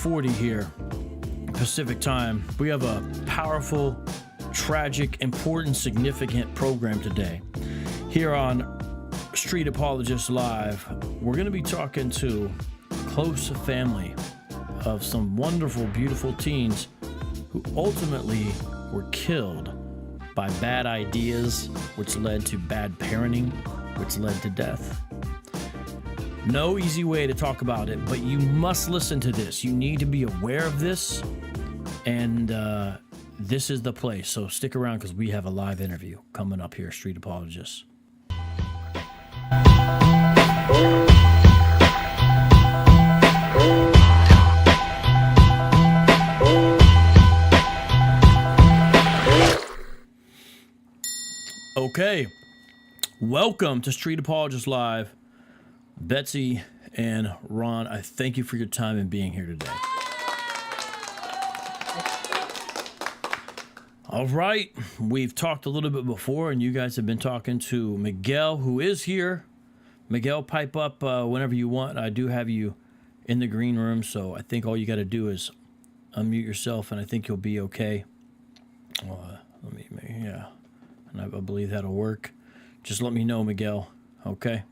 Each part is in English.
6:40 here, Pacific time. We have a powerful, tragic, important, significant program today. Here on Street Apologists Live, we're going to be talking to close family of some wonderful, beautiful teens who ultimately were killed by bad ideas, which led to bad parenting, which led to death. No easy way to talk about it, but you must listen to this. You need to be aware of this, and this is the place. So stick around because we have a live interview coming up here, Street Apologists. Okay, welcome to Street Apologists Live. Betsy and Ron, I thank you for your time and being here today. All right, we've talked a little bit before, and you guys have been talking to Miguel, who is here. Miguel, pipe up whenever you want. I do have you in the green room, so I think all you got to do is unmute yourself, and I think you'll be okay. Yeah, and I believe that'll work. Just let me know, Miguel. Okay.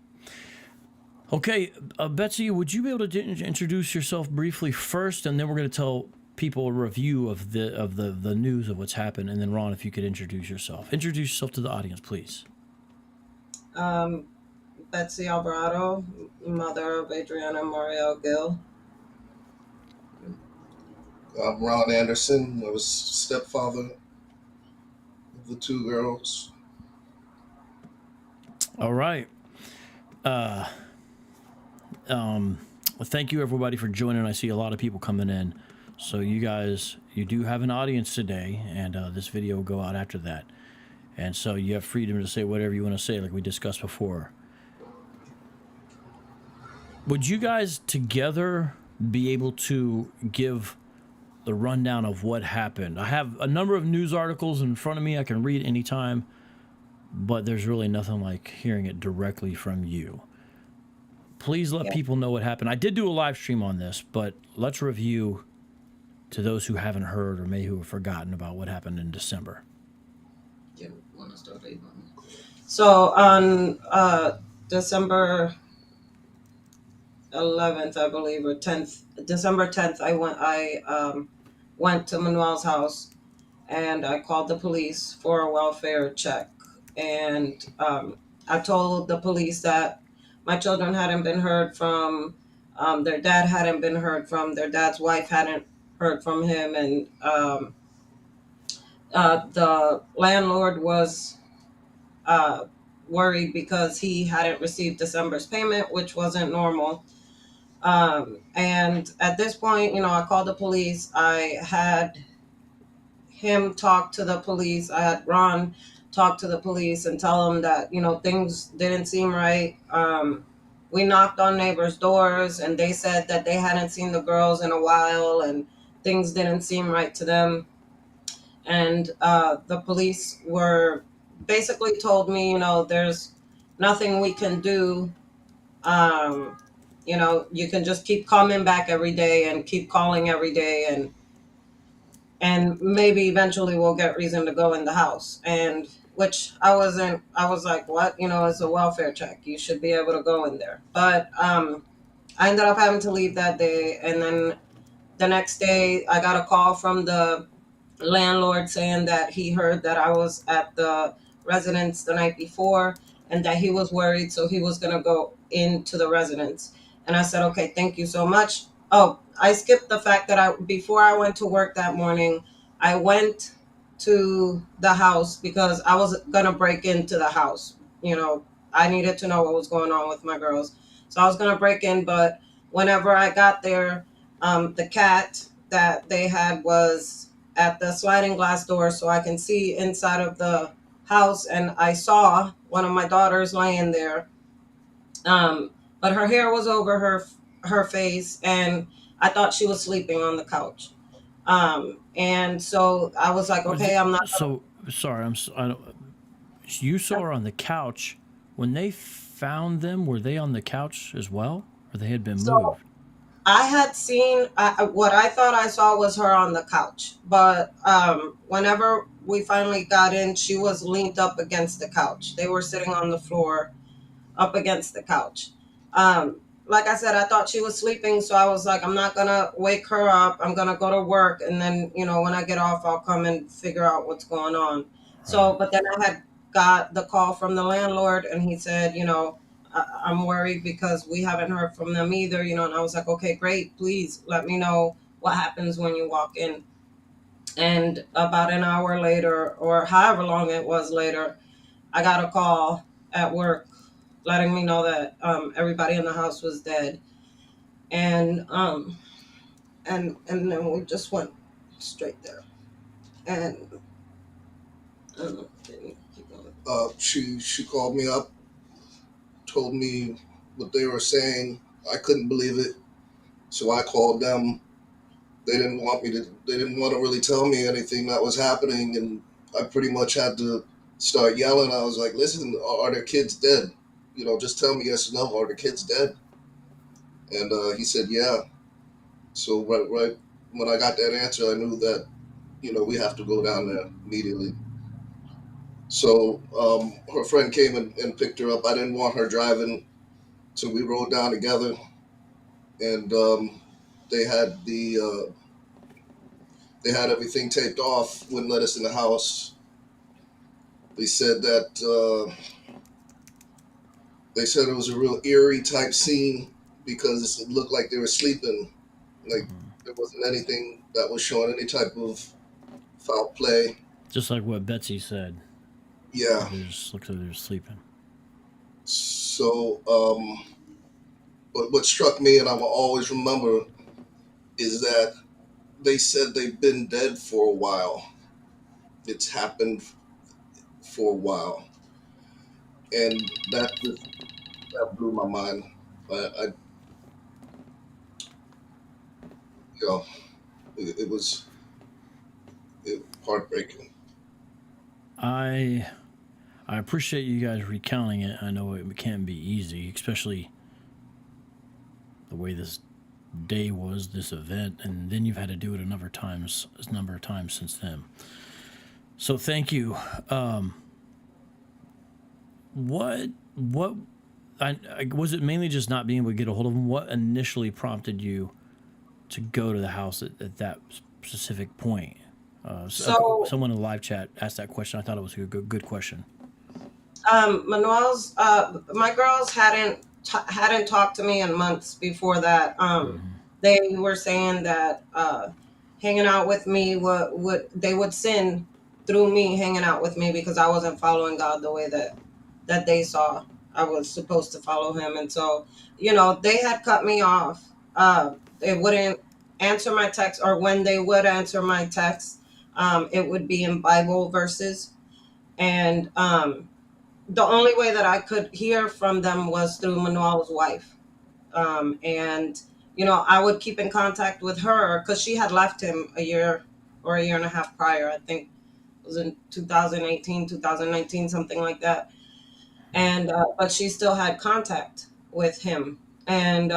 Okay, Betsy, would you be able to introduce yourself briefly first, and then we're going to tell people a review of the news of what's happened, and then Ron, if you could introduce yourself. Introduce yourself to the audience, please. Betsy Alvarado, mother of Adriana Moriel Gill. I'm Ron Anderson. I was stepfather of the two girls. All right. Well, thank you everybody for joining. I see a lot of people coming in. So you guys, you do have an audience today, and this video will go out after that. And so you have freedom to say whatever you want to say, like we discussed before. Would you guys together be able to give the rundown of what happened? I have a number of news articles in front of me. I can read anytime, but there's really nothing like hearing it directly from you. Please let people know what happened. I did do a live stream on this, but let's review to those who haven't heard or may who have forgotten about what happened in December. Yeah, want to start. So on December 11th, I believe, or 10th, December 10th, I went to Manuel's house, and I called the police for a welfare check. And I told the police that my children hadn't been heard from, their dad hadn't been heard from, their dad's wife hadn't heard from him, and the landlord was worried because he hadn't received December's payment, which wasn't normal. And at this point, I called the police. I had him talk to the police. I had Ron talk to the police and tell them that, things didn't seem right. We knocked on neighbors' doors, and they said that they hadn't seen the girls in a while, and things didn't seem right to them. And the police were basically told me, there's nothing we can do. You can just keep coming back every day and keep calling every day, and maybe eventually we'll get reason to go in the house. And which I was like, what? It's a welfare check. You should be able to go in there. But I ended up having to leave that day. And then the next day I got a call from the landlord saying that he heard that I was at the residence the night before and that he was worried. So he was going to go into the residence. And I said, okay, thank you so much. Oh, I skipped the fact that before I went to work that morning, I went to the house because I was going to break into the house. I needed to know what was going on with my girls. So I was going to break in, but whenever I got there, the cat that they had was at the sliding glass door so I can see inside of the house. And I saw one of my daughters laying there. But her hair was over her face, and I thought she was sleeping on the couch. And so I was like, okay, I'm not. So sorry, you saw her on the couch. When they found them, were they on the couch as well, or they had been moved? I had seen what I thought I saw was her on the couch, but whenever we finally got in, she was leaned up against the couch. They were sitting on the floor up against the couch. Like I said, I thought she was sleeping, so I was like, I'm not gonna wake her up. I'm gonna go to work, and then when I get off, I'll come and figure out what's going on. Right. So, but then I had got the call from the landlord, and he said, I'm worried because we haven't heard from them either. And I was like, okay, great. Please let me know what happens when you walk in. And about an hour later, or however long it was later, I got a call at work letting me know that everybody in the house was dead, and and then we just went straight there, and can you keep going? She called me up, told me what they were saying. I couldn't believe it, so I called them. They didn't want to really tell me anything that was happening, and I pretty much had to start yelling. I was like, "Listen, are their kids dead? Just tell me yes or no. Are the kids dead?" And he said, "Yeah." So right when I got that answer, I knew that we have to go down there immediately. So her friend came and picked her up. I didn't want her driving, so we rode down together, and they had they had everything taped off. Wouldn't let us in the house. They said that they said it was a real eerie type scene because it looked like they were sleeping. Like there wasn't anything that was showing any type of foul play. Just like what Betsy said. Yeah. They just looked like they were sleeping. So, but what struck me and I will always remember is that they said they've been dead for a while. It's happened for a while, and that blew my mind. I you know, it was heartbreaking. I I appreciate you guys recounting it. I know it can be easy, especially the way this day was, this event, and then you've had to do it a number of times since then. So thank you. What was it mainly just not being able to get a hold of them? What initially prompted you to go to the house at that specific point? So Someone in the live chat asked that question. I thought it was a good question. Manuel's my girls hadn't talked to me in months before that. They were saying that hanging out with me would they would sin through me hanging out with me because I wasn't following God the way that they saw I was supposed to follow him. And so, they had cut me off. They wouldn't answer my text, or when they would answer my text, it would be in Bible verses. And the only way that I could hear from them was through Manuel's wife. And, I would keep in contact with her because she had left him a year or a year and a half prior. I think it was in 2018, 2019, something like that. And, but she still had contact with him. And,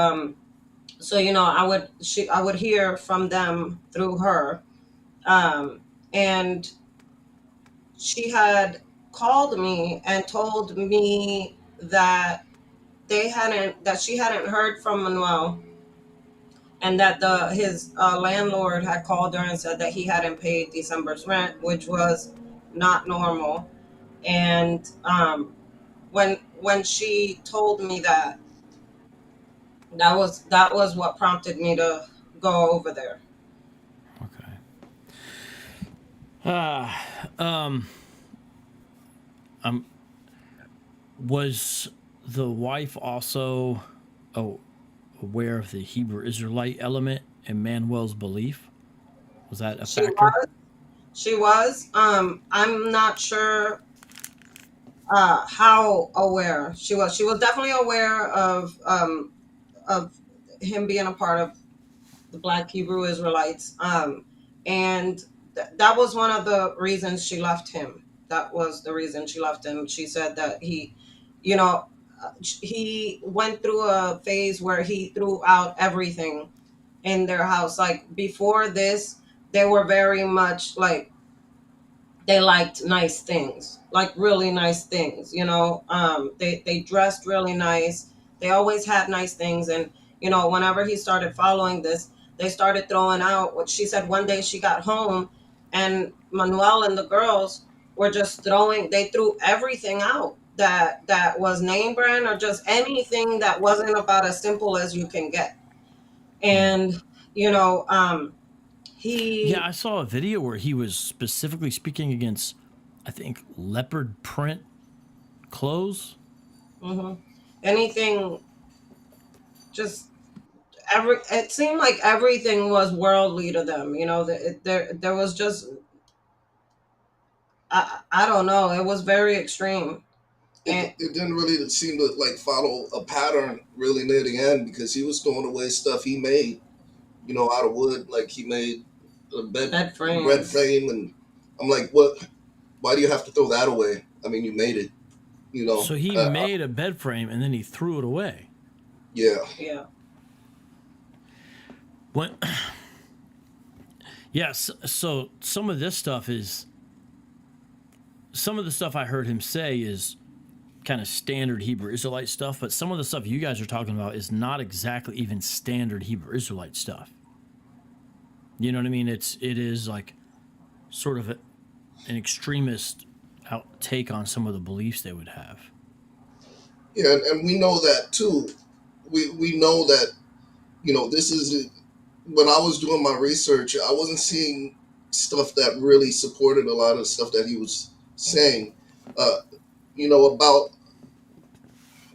so, I would hear from them through her. And she had called me and told me that she hadn't heard from Manuel, and that the his landlord had called her and said that he hadn't paid December's rent, which was not normal. And when she told me that, that was what prompted me to go over there. Okay. Uh, um, um, was the wife also oh, aware of the Hebrew Israelite element in Manuel's belief? Was that a She factor? was. She was. I'm not sure how aware she was. She was definitely aware of him being a part of the Black Hebrew Israelites. And that was one of the reasons she left him. That was the reason she left him. She said that you know, he went through a phase where he threw out everything in their house. Like before this, they were very much like they liked nice things, like really nice things, you know. They dressed really nice. They always had nice things. And you know, whenever he started following this, they started throwing out what she said. One day she got home and Manuel and the girls were just throwing, they threw everything out that was name brand or just anything that wasn't about as simple as you can get. And you know, Yeah, he I saw a video where he was specifically speaking against, I think, leopard print clothes. mhm. Anything, just it seemed like everything was worldly to them, you know. There was just, I don't know, it was very extreme. And It didn't really seem to like follow a pattern really near the end because he was throwing away stuff he made, out of wood. Like he made a bed bread frames. frame, and I'm like, what? Why do you have to throw that away? I mean, you made it. You know, So he made a bed frame and then he threw it away. yeah. Yeah. When, yes, so some of this stuff is, some of the stuff I heard him say is kind of standard Hebrew Israelite stuff, but some of the stuff you guys are talking about is not exactly even standard Hebrew Israelite stuff. You know what I mean? It is like sort of an extremist take on some of the beliefs they would have. Yeah, and we know that too. We know that this is when I was doing my research, I wasn't seeing stuff that really supported a lot of stuff that he was saying. Uh,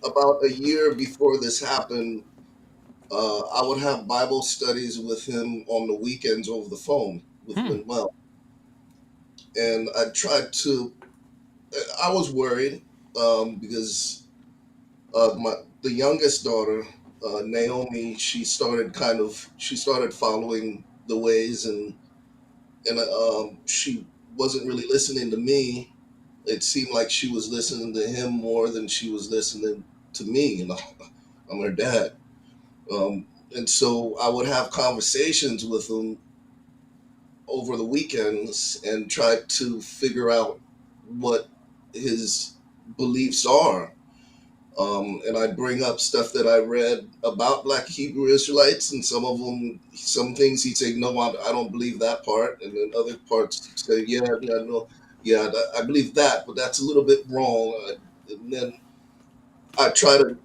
about a year before this happened, I would have Bible studies with him on the weekends over the phone with Manuel, and I tried to. I was worried because the youngest daughter, Naomi, she started following the ways, and she wasn't really listening to me. It seemed like she was listening to him more than she was listening to me. I'm her dad. And so I would have conversations with him over the weekends and try to figure out what his beliefs are. And I bring up stuff that I read about Black Hebrew Israelites, and some things he'd say, no, I don't believe that part. And then other parts he'd say, yeah, no, yeah, I believe that, but that's a little bit wrong. And then I try to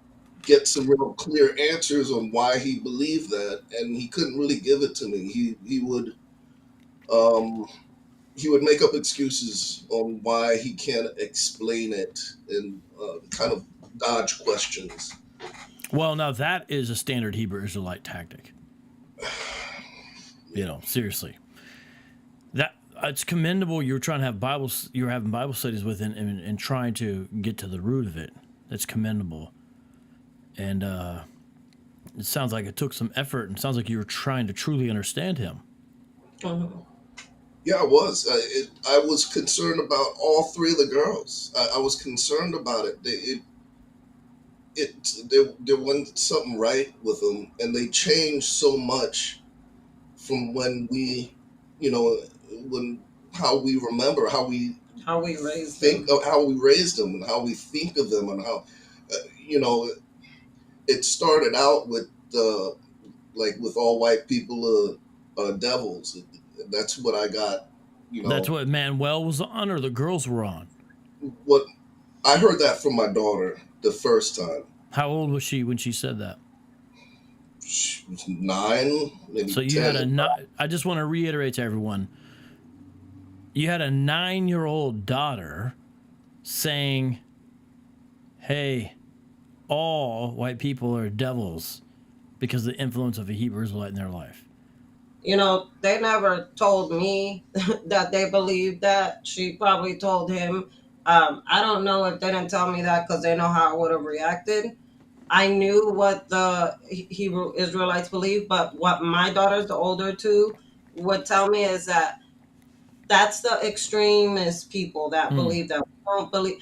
get some real clear answers on why he believed that, and he couldn't really give it to me. Um, he would make up excuses on why he can't explain it and kind of dodge questions. Well, now that is a standard Hebrew Israelite tactic. Seriously. That it's commendable. You're trying to have Bibles. You're having Bible studies with him and trying to get to the root of it. That's commendable. And it sounds like it took some effort, and sounds like you were trying to truly understand him. Mm-hmm. Yeah, I was. I was concerned about all three of the girls. I was concerned about it. There wasn't something right with them, and they changed so much from when you know, when how we remember, How we raised think them. of how we raised them, and how we think of them, and how you know, it started out with like with all white people devils. That's what I got. That's what Manuel was on, or the girls were on. What I heard that from my daughter the first time. How old was she when she said that? She was 9, maybe So you 10. had I just want to reiterate to everyone. You had a 9-year-old daughter saying, "Hey, all white people are devils because of the influence of a Hebrew Israelite in their life." You know, they never told me that they believed that. She probably told him. I don't know if they didn't tell me that because they know how I would have reacted. I knew what the Hebrew Israelites believe, but what my daughters, the older two, would tell me is that that's the extremist people that believe that. We don't believe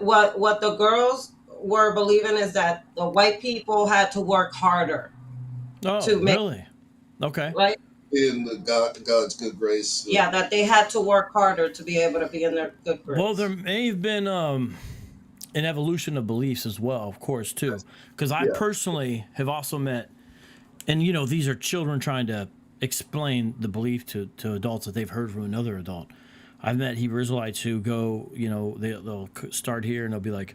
what the girls were believing is that the white people had to work harder Oh, to make really? Okay. right? In God's good grace. Yeah, that they had to work harder to be able to be in their good Well, there grace. may have been an evolution of beliefs as well, of course, too. Because I Yeah. personally have also met, and these are children trying to explain the belief to adults that they've heard from another adult. I've met Hebrew Israelites who go, they'll start here and they'll be like,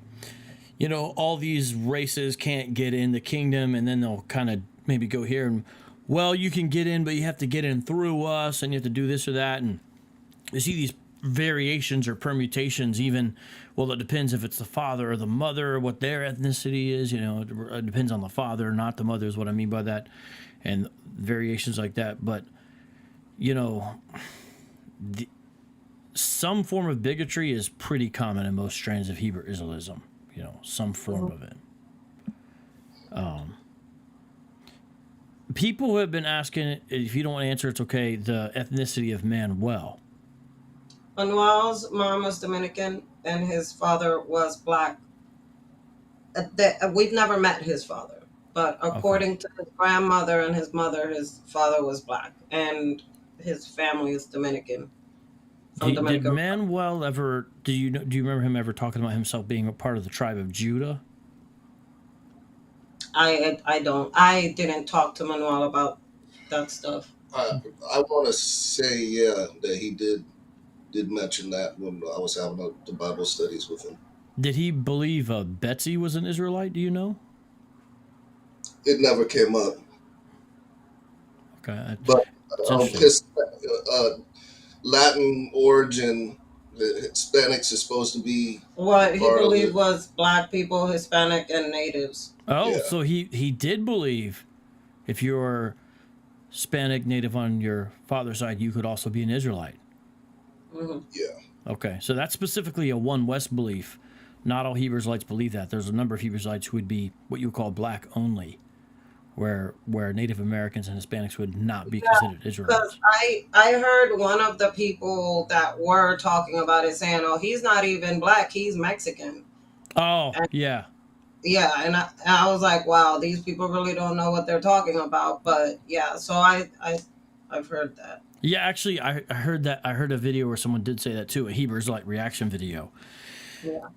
all these races can't get in the kingdom, and then they'll kind of maybe go here and, well, you can get in, but you have to get in through us, and you have to do this or that, and you see these variations or permutations. Even, well, it depends if it's the father or the mother, or what their ethnicity is. It depends on the father, not the mother, is what I mean by that, and variations like that. But some form of bigotry is pretty common in most strands of Hebrew Israelism. Some form of it. People have been asking, if you don't want to answer, it's okay, the ethnicity of Manuel. Manuel's mom was Dominican and his father was black. We've never met his father, but according to his grandmother and his mother, his father was black, and his family is Dominican. Did Manuel ever? Do you remember him ever talking about himself being a part of the tribe of Judah? I don't. I didn't talk to Manuel about that stuff. I want to say, that he did mention that when I was having the Bible studies with him. Did he believe Betsy was an Israelite? Do you know? It never came up. Okay, but his Latin origin, the Hispanics is supposed to be what he believed was black people, Hispanic, and natives. Oh, yeah. So he did believe if you're Hispanic native on your father's side, you could also be an Israelite. Mm-hmm. Yeah. Okay, so that's specifically a One West belief. Not all Hebrew Israelites believe that. There's a number of Hebrew Israelites who would be what you would call black only, where Native Americans and Hispanics would not be considered Israelites. Because I heard one of the people that were talking about it saying, "Oh, he's not even black; he's Mexican." Oh, and, yeah. Yeah, and I was like, wow, these people really don't know what they're talking about. But yeah, so I've heard that. Yeah, actually, I heard that. I heard a video where someone did say that too, a Hebrew Israelite reaction video. Yeah.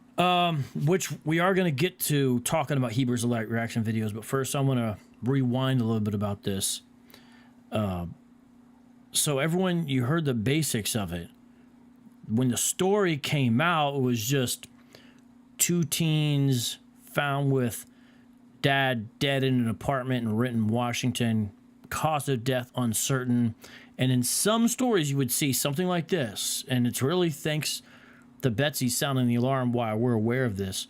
Which we are going to get to talking about Hebrew Israelite reaction videos, but first I want to rewind a little bit about this. So everyone, you heard the basics of it. When the story came out, it was just two teens found with dad dead in an apartment in Renton, Washington, cause of death uncertain. And in some stories you would see something like this, and it's really thanks to Betsy sounding the alarm why we're aware of this.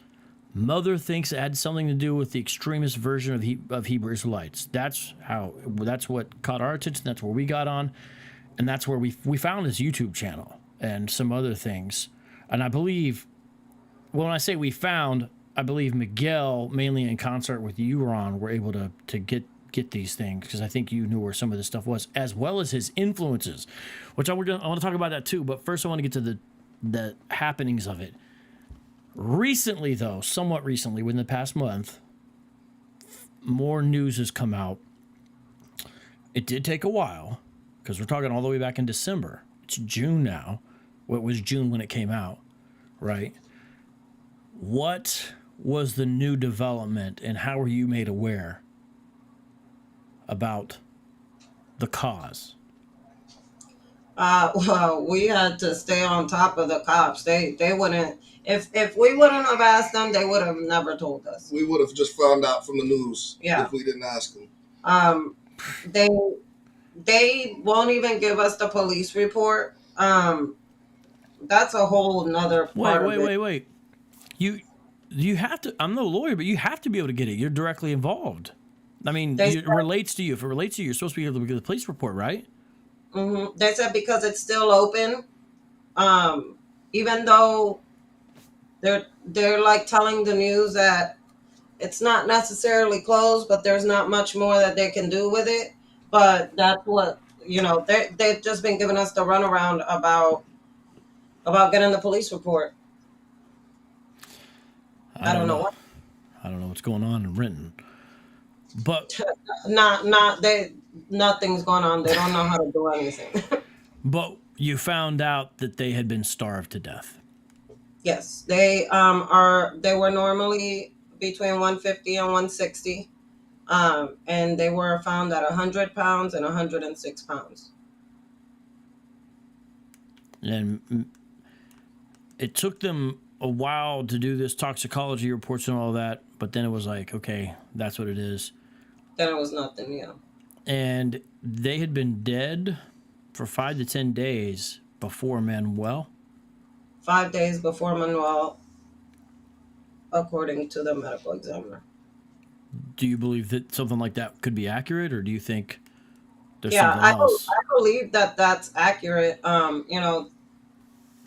Mother thinks it had something to do with the extremist version of Hebrew Israelites. That's what caught our attention. That's where we got on, and that's where we found his YouTube channel and some other things. And I believe, well, when I say we found, I believe Miguel, mainly in concert with Euron, were able to get these things, because I think you knew where some of this stuff was, as well as his influences, which I want to talk about that too. But first, I want to get to the happenings of it. Recently, though, somewhat recently, within the past month, more news has come out. It did take a while, because we're talking all the way back in December. It's June now. Well, it was June when it came out, right? What was the new development, and how were you made aware about the cause? Well, we had to stay on top of the cops. They wouldn't, if we wouldn't have asked them, they would have never told us. We would have just found out from the news if we didn't ask them. They won't even give us the police report. That's a whole nother part of it. Wait. You have to, I'm no lawyer, but you have to be able to get it. You're directly involved. I mean, it relates to you. If it relates to you, you're supposed to be able to get the police report, right? Mm-hmm. They said because it's still open, even though they're like telling the news that it's not necessarily closed, but there's not much more that they can do with it. But that's what, they've just been giving us the runaround about getting the police report. I don't know what. I don't know what's going on in Renton, but not nothing's going on. They don't know how to do anything. But you found out that they had been starved to death. Yes, they were normally between 150 and 160. And they were found at 100 pounds and 106 pounds. And it took them a while to do this toxicology reports and all that, but then it was like, okay, that's what it is. Then it was nothing, yeah. And they had been dead for 5 to 10 days before Manuel. 5 days before Manuel, according to the medical examiner. Do you believe that something like that could be accurate, or do you think there's Yeah, something else? I believe that that's accurate.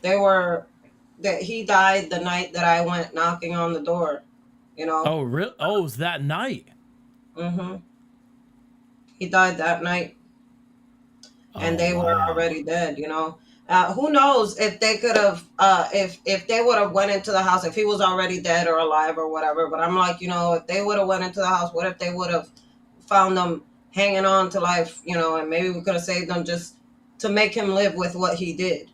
They were that he died the night that I went knocking on the door. You know. Oh, really? Oh, it was that night. Mm-hmm. He died that night, and Oh, they were wow. already dead. Who knows if they could have, if they would have went into the house, if he was already dead or alive or whatever. But I'm like, if they would have went into the house, what if they would have found them hanging on to life, and maybe we could have saved them just to make him live with what he did.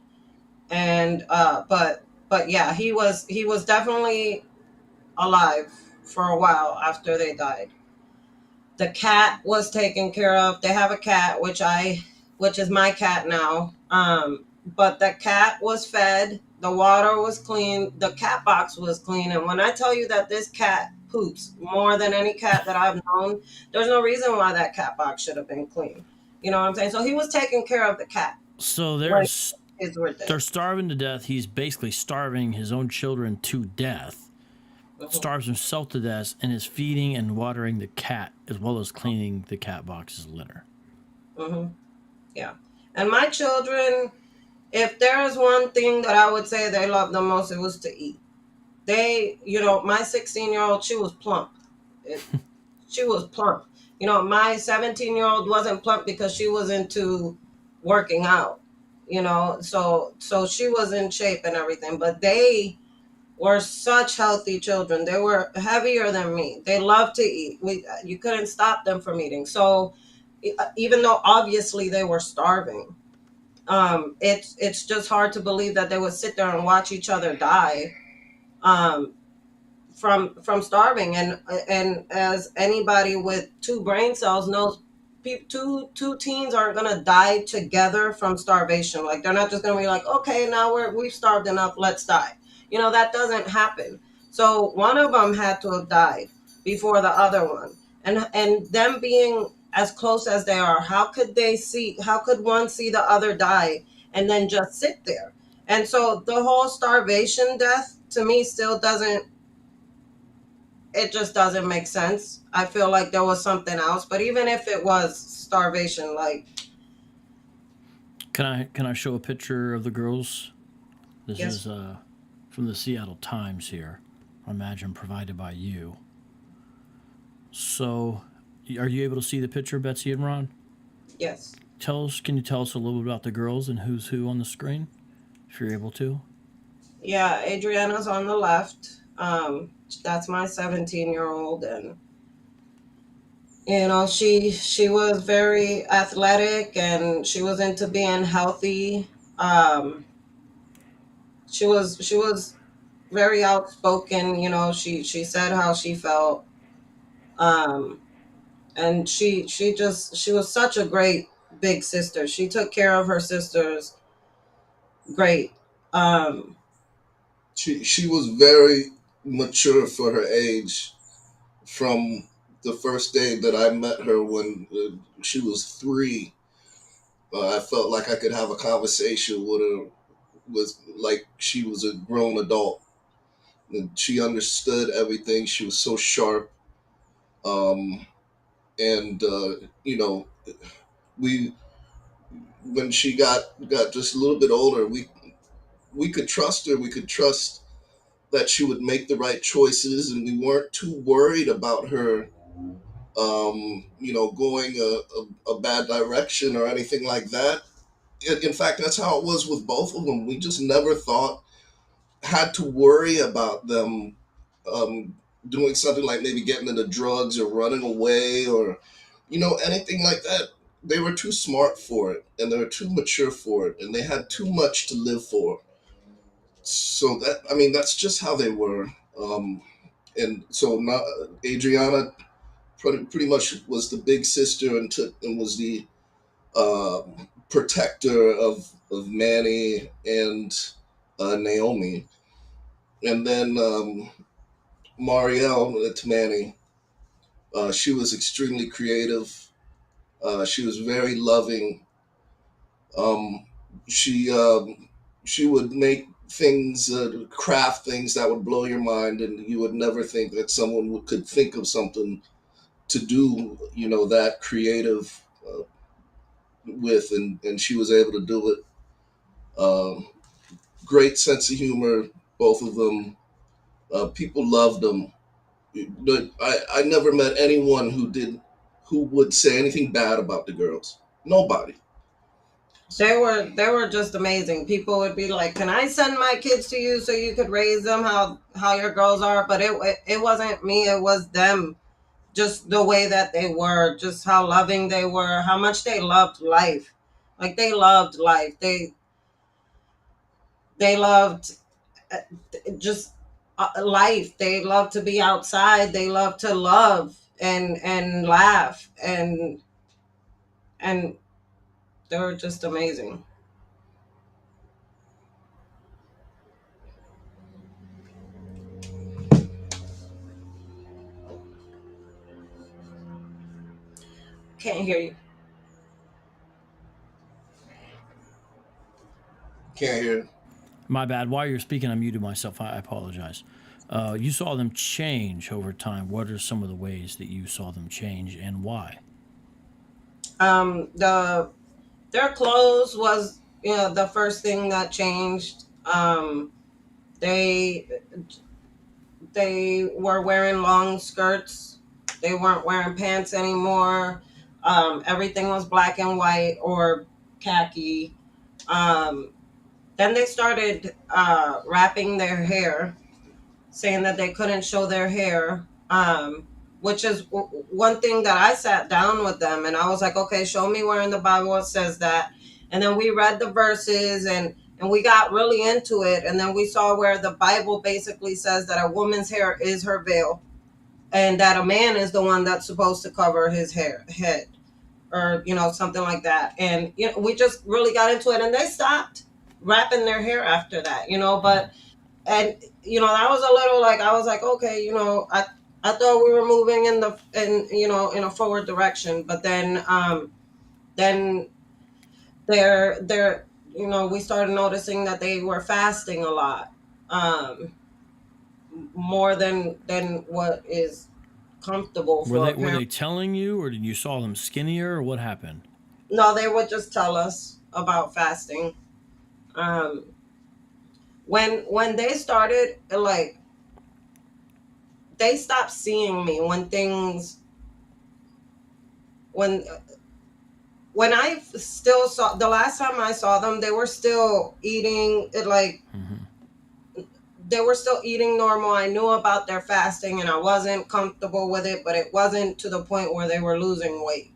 And but yeah, he was definitely alive for a while after they died. The cat was taken care of. They have a cat, which is my cat now. But the cat was fed. The water was clean. The cat box was clean. And when I tell you that this cat poops more than any cat that I've known, there's no reason why that cat box should have been clean. You know what I'm saying? So he was taking care of the cat So when kids were they're dead. starving to death. He's basically starving his own children to death. Mhm. Starves himself to death and is feeding and watering the cat as well as cleaning the cat box's litter. Mhm. Yeah. And my children, if there is one thing that I would say they loved the most, it was to eat. My 16-year-old, she was plump. She was plump. My 17-year-old wasn't plump because she was into working out. So she was in shape and everything. But they were such healthy children. They were heavier than me. They loved to eat. You couldn't stop them from eating. So even though obviously they were starving, it's just hard to believe that they would sit there and watch each other die. Um, from starving, and as anybody with two brain cells knows, two teens aren't gonna die together from starvation. Like, they're not just gonna be like, okay, now we've starved enough, let's die. That doesn't happen. So one of them had to have died before the other one, and them being as close as they are, how could one see the other die and then just sit there? And so the whole starvation death to me still doesn't, it just doesn't make sense. I feel like there was something else, but even if it was starvation, like, Can I show a picture of the girls? This yes, is from the Seattle Times here. I imagine provided by you. So, are you able to see the picture, Betsy and Ron? yes, Can you tell us a little bit about the girls and who's who on the screen, if you're able to? yeah. Adriana's on the left. That's my 17-year-old, and she was very athletic, and she was into being healthy. Um, she was very outspoken. She said how she felt. Um, and she was such a great big sister. She took care of her sisters great. um She was very mature for her age. From the first day that I met her when she was 3, I felt like I could have a conversation with her, with like she was a grown adult, and she understood everything. She was so sharp. Um, and we when she got just a little bit older, we could trust her. We could trust that she would make the right choices, and we weren't too worried about her, going a bad direction or anything like that. In fact, that's how it was with both of them. We just never had to worry about them um, doing something like maybe getting into drugs or running away or anything like that. they were too smart for it, and they were too mature for it, and they had too much to live for. So that, I mean, that's just how they were. And so now Adriana pretty much was the big sister and was the protector of Manny and Naomi, and then Marielle, it's Manny. She was extremely creative. She was very loving. Um, she she would make things, craft things that would blow your mind, and you would never think that someone could think of something to do, that creative with, and she was able to do it. Um, Great sense of humor, both of them. People loved them. But I never met anyone who would say anything bad about the girls. Nobody. They were just amazing. People would be like, "Can I send my kids to you so you could raise them how your girls are?" But it wasn't me. It was them. Just the way that they were, just how loving they were, how much they loved life. Like they loved life. They loved uh, just life. They loved to be outside. They loved to love and laugh and they were just amazing. Can't hear you. Can't hear. My bad. While you're speaking, I muted myself. I apologize. You saw them change over time. What are some of the ways that you saw them change and why? The Their clothes was, the first thing that changed. They they were wearing long skirts. They weren't wearing pants anymore. Everything was black and white or khaki. Um, then they started wrapping their hair, saying that they couldn't show their hair. Which is one thing that I sat down with them and I was like, okay, show me where in the Bible it says that. And then we read the verses and we got really into it. And then we saw where the Bible basically says that a woman's hair is her veil and that a man is the one that's supposed to cover his head or, something like that. And, we just really got into it and they stopped wrapping their hair after that, but and that was a little like I was like, okay, I thought we were moving in a forward direction, but then they're we started noticing that they were fasting a lot, more than what is comfortable Were for a they parent. telling you, or did you saw them skinnier, or what happened? No, they would just tell us about fasting. um when they started, like, they stopped seeing me when when I still saw the last time I saw them, they were still eating it, like Hmm. they were still eating normal. I knew about their fasting and I wasn't comfortable with it, but it wasn't to the point where they were losing weight.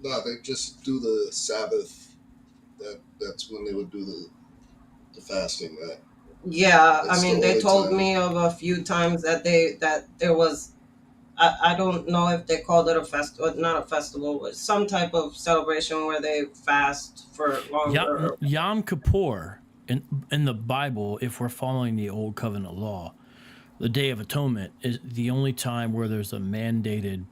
No, they just do the Sabbath. That's when they would do the fasting. Yeah, I That's the mean, they only told time. me of a few times that there was, I don't know if they called it a festival, not a festival, but some type of celebration where they fast for longer. Yom Kippur in the Bible, if we're following the Old Covenant law, the Day of Atonement is the only time where there's a mandated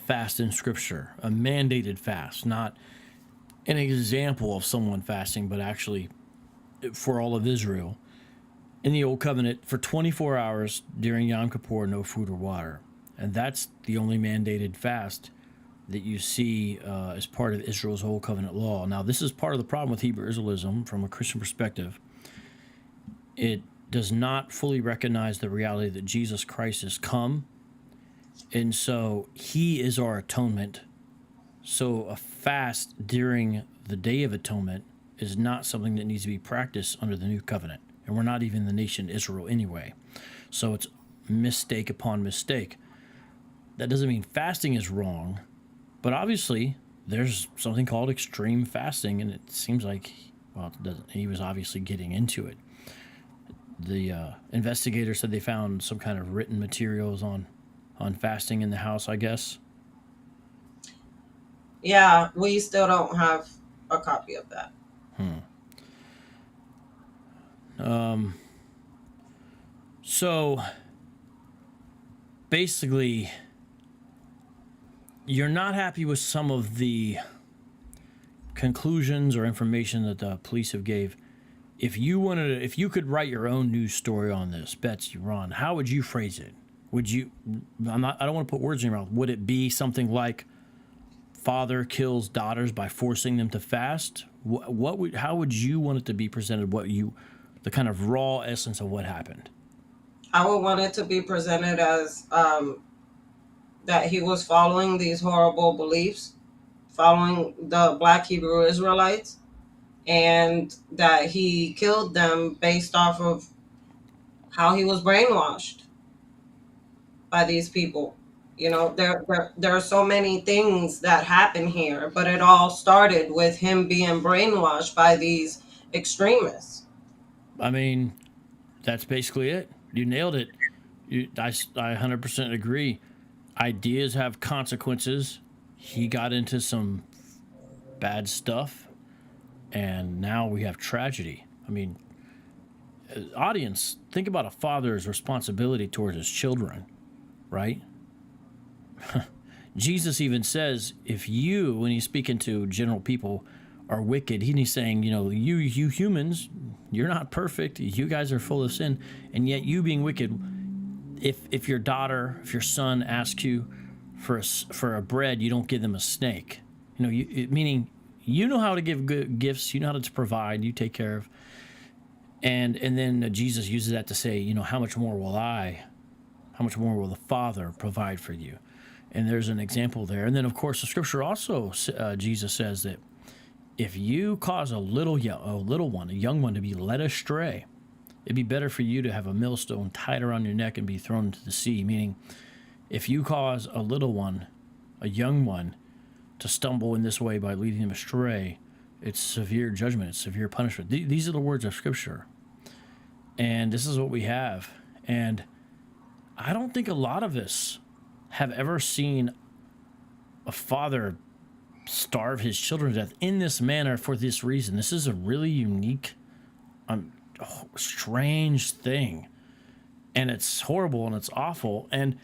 fast in Scripture, a mandated fast, not an example of someone fasting, but actually for all of Israel. In the Old Covenant, for 24 hours during Yom Kippur, no food or water. And that's the only mandated fast that you see as part of Israel's Old Covenant law. Now, this is part of the problem with Hebrew Israelism from a Christian perspective. It does not fully recognize the reality that Jesus Christ has come, and so he is our atonement. So a fast during the Day of Atonement is not something that needs to be practiced under the New Covenant. And we're not even the nation Israel anyway. So it's mistake upon mistake. That doesn't mean fasting is wrong, but obviously there's something called extreme fasting, and it seems like, well, he was obviously getting into it. The investigator said they found some kind of written materials on fasting in the house, I guess. Yeah, we still don't have a copy of that. So basically, you're not happy with some of the conclusions or information that the police have gave. If you could write your own news story on this, Betsy, Ron, how would you phrase it? Would you? I don't want to put words in your mouth. Would it be something like father kills daughters by forcing them to fast? How would you want it to be presented? The kind of raw essence of what happened? I would want it to be presented as that he was following these horrible beliefs, following the Black Hebrew Israelites, and that he killed them based off of how he was brainwashed by these people. You know, there are so many things that happen here, but it all started with him being brainwashed by these extremists. I mean, that's basically it. You nailed it. I 100% agree. Ideas have consequences. He got into some bad stuff, and now we have tragedy. I mean, audience, think about a father's responsibility towards his children, right? Jesus even says, if you, when he's speaking to general people, are wicked, he's saying, you humans, you're not perfect. You guys are full of sin, and yet you being wicked, if your daughter, if your son asks you for a bread, you don't give them a snake. Meaning you know how to give good gifts, you know how to provide, you take care of, and then Jesus uses that to say, how much more will the Father provide for you? And there's an example there. And then, of course, the scripture also, Jesus says that if you cause a young one, to be led astray, it'd be better for you to have a millstone tied around your neck and be thrown into the sea. Meaning, if you cause a young one, to stumble in this way by leading them astray, it's severe judgment, it's severe punishment. These are the words of scripture. And this is what we have. And I don't think a lot of us have ever seen a father starve his children to death in this manner for this reason. This is a really unique, strange thing. And it's horrible and it's awful. And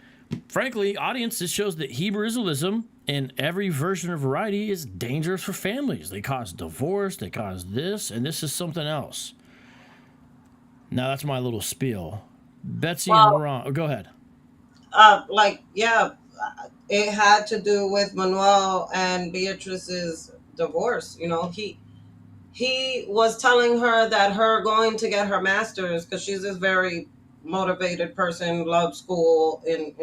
frankly, audience, this shows that Hebrewism in every version or variety is dangerous for families. They cause divorce, they cause this, and this is something else. Now, that's my little spiel. Betsy and Ron, go ahead. It had to do with Manuel and Beatrice's divorce. He was telling her that her going to get her master's, because she's this very motivated person, loves school, and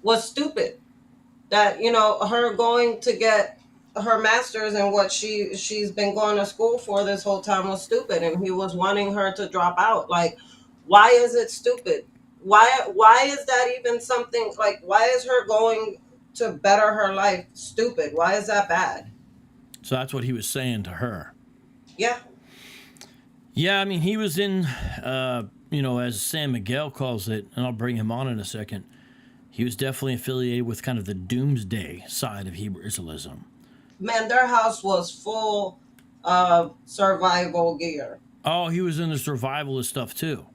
was stupid. That her going to get her master's and what she's been going to school for this whole time was stupid, and he was wanting her to drop out. Like, why is it stupid? Why is that even something? Like, why is her going to better her life stupid? Why is that bad? So that's what he was saying to her. Yeah. Yeah, I mean, he was in, as San Miguel calls it, and I'll bring him on in a second, he was definitely affiliated with kind of the doomsday side of Hebrewism. Man, their house was full of survival gear. Oh, he was into survivalist stuff too.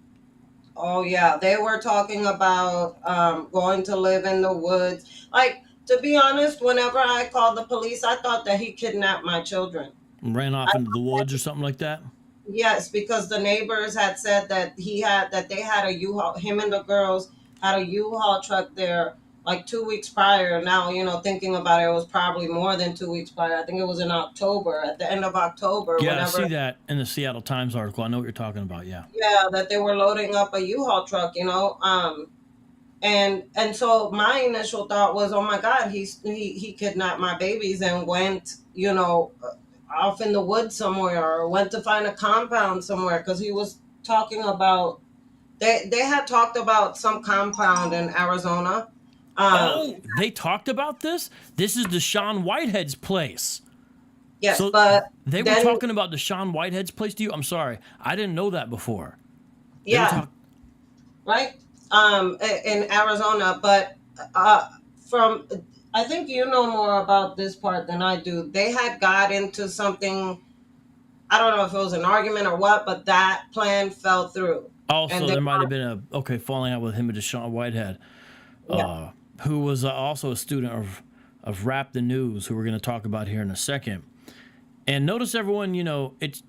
Oh, yeah. They were talking about going to live in the woods. Like, to be honest, whenever I called the police, I thought that he kidnapped my children. Ran off into the woods or something like that? Yes, because the neighbors had said that they had a U-Haul, him and the girls had a U-Haul truck there like 2 weeks prior. Now, thinking about it, it was probably more than 2 weeks prior. I think it was in October, at the end of October. Yeah, I see that in the Seattle Times article. I know what you're talking about, yeah. Yeah, that they were loading up a U-Haul truck, and so my initial thought was, oh my God, he kidnapped my babies and went, off in the woods somewhere, or went to find a compound somewhere, because he was talking about, they had talked about some compound in Arizona. Oh, they talked about this? This is Deshaun Whitehead's place. Yes, So but they were then, talking about Deshaun Whitehead's place to you? I'm sorry. I didn't know that before. They were yeah, right? In Arizona, but from I think you know more about this part than I do. They had got into something. I don't know if it was an argument or what, but that plan fell through. And Also, they, there might have been falling out with him and Deshaun Whitehead, yeah, who was also a student of Rap the News, who we're going to talk about here in a second. And notice, everyone, it's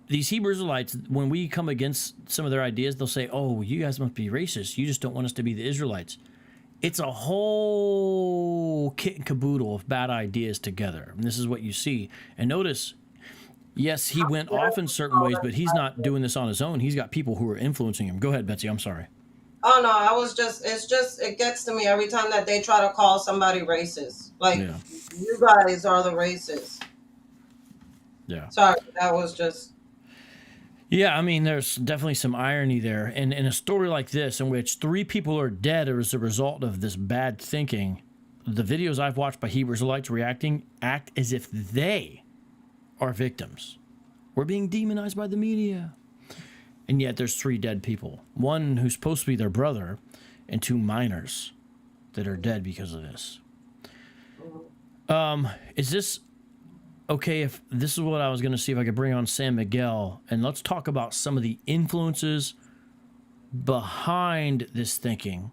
these Hebrew Israelites, when we come against some of their ideas, they'll say, oh, you guys must be racist. You just don't want us to be the Israelites. It's a whole kit and caboodle of bad ideas together. And this is what you see. And notice, yes, he went off in certain ways, but he's not doing this on his own. He's got people who are influencing him. Go ahead, Betsy. I'm sorry. oh no, it gets to me every time that they try to call somebody racist. Like, Yeah. you guys are the racists. Yeah. Sorry, that was just. Yeah, I mean, there's definitely some irony there. And in a story like this, in which 3 people are dead as a result of this bad thinking, the videos I've watched by Hebrew Israelites reacting act as if they are victims. We're being demonized by the media. And yet there's 3 dead people. 1 who's supposed to be their brother, and 2 minors that are dead because of this. Is this okay? If this is what I was going to see if I could bring on San Miguel, and let's talk about some of the influences behind this thinking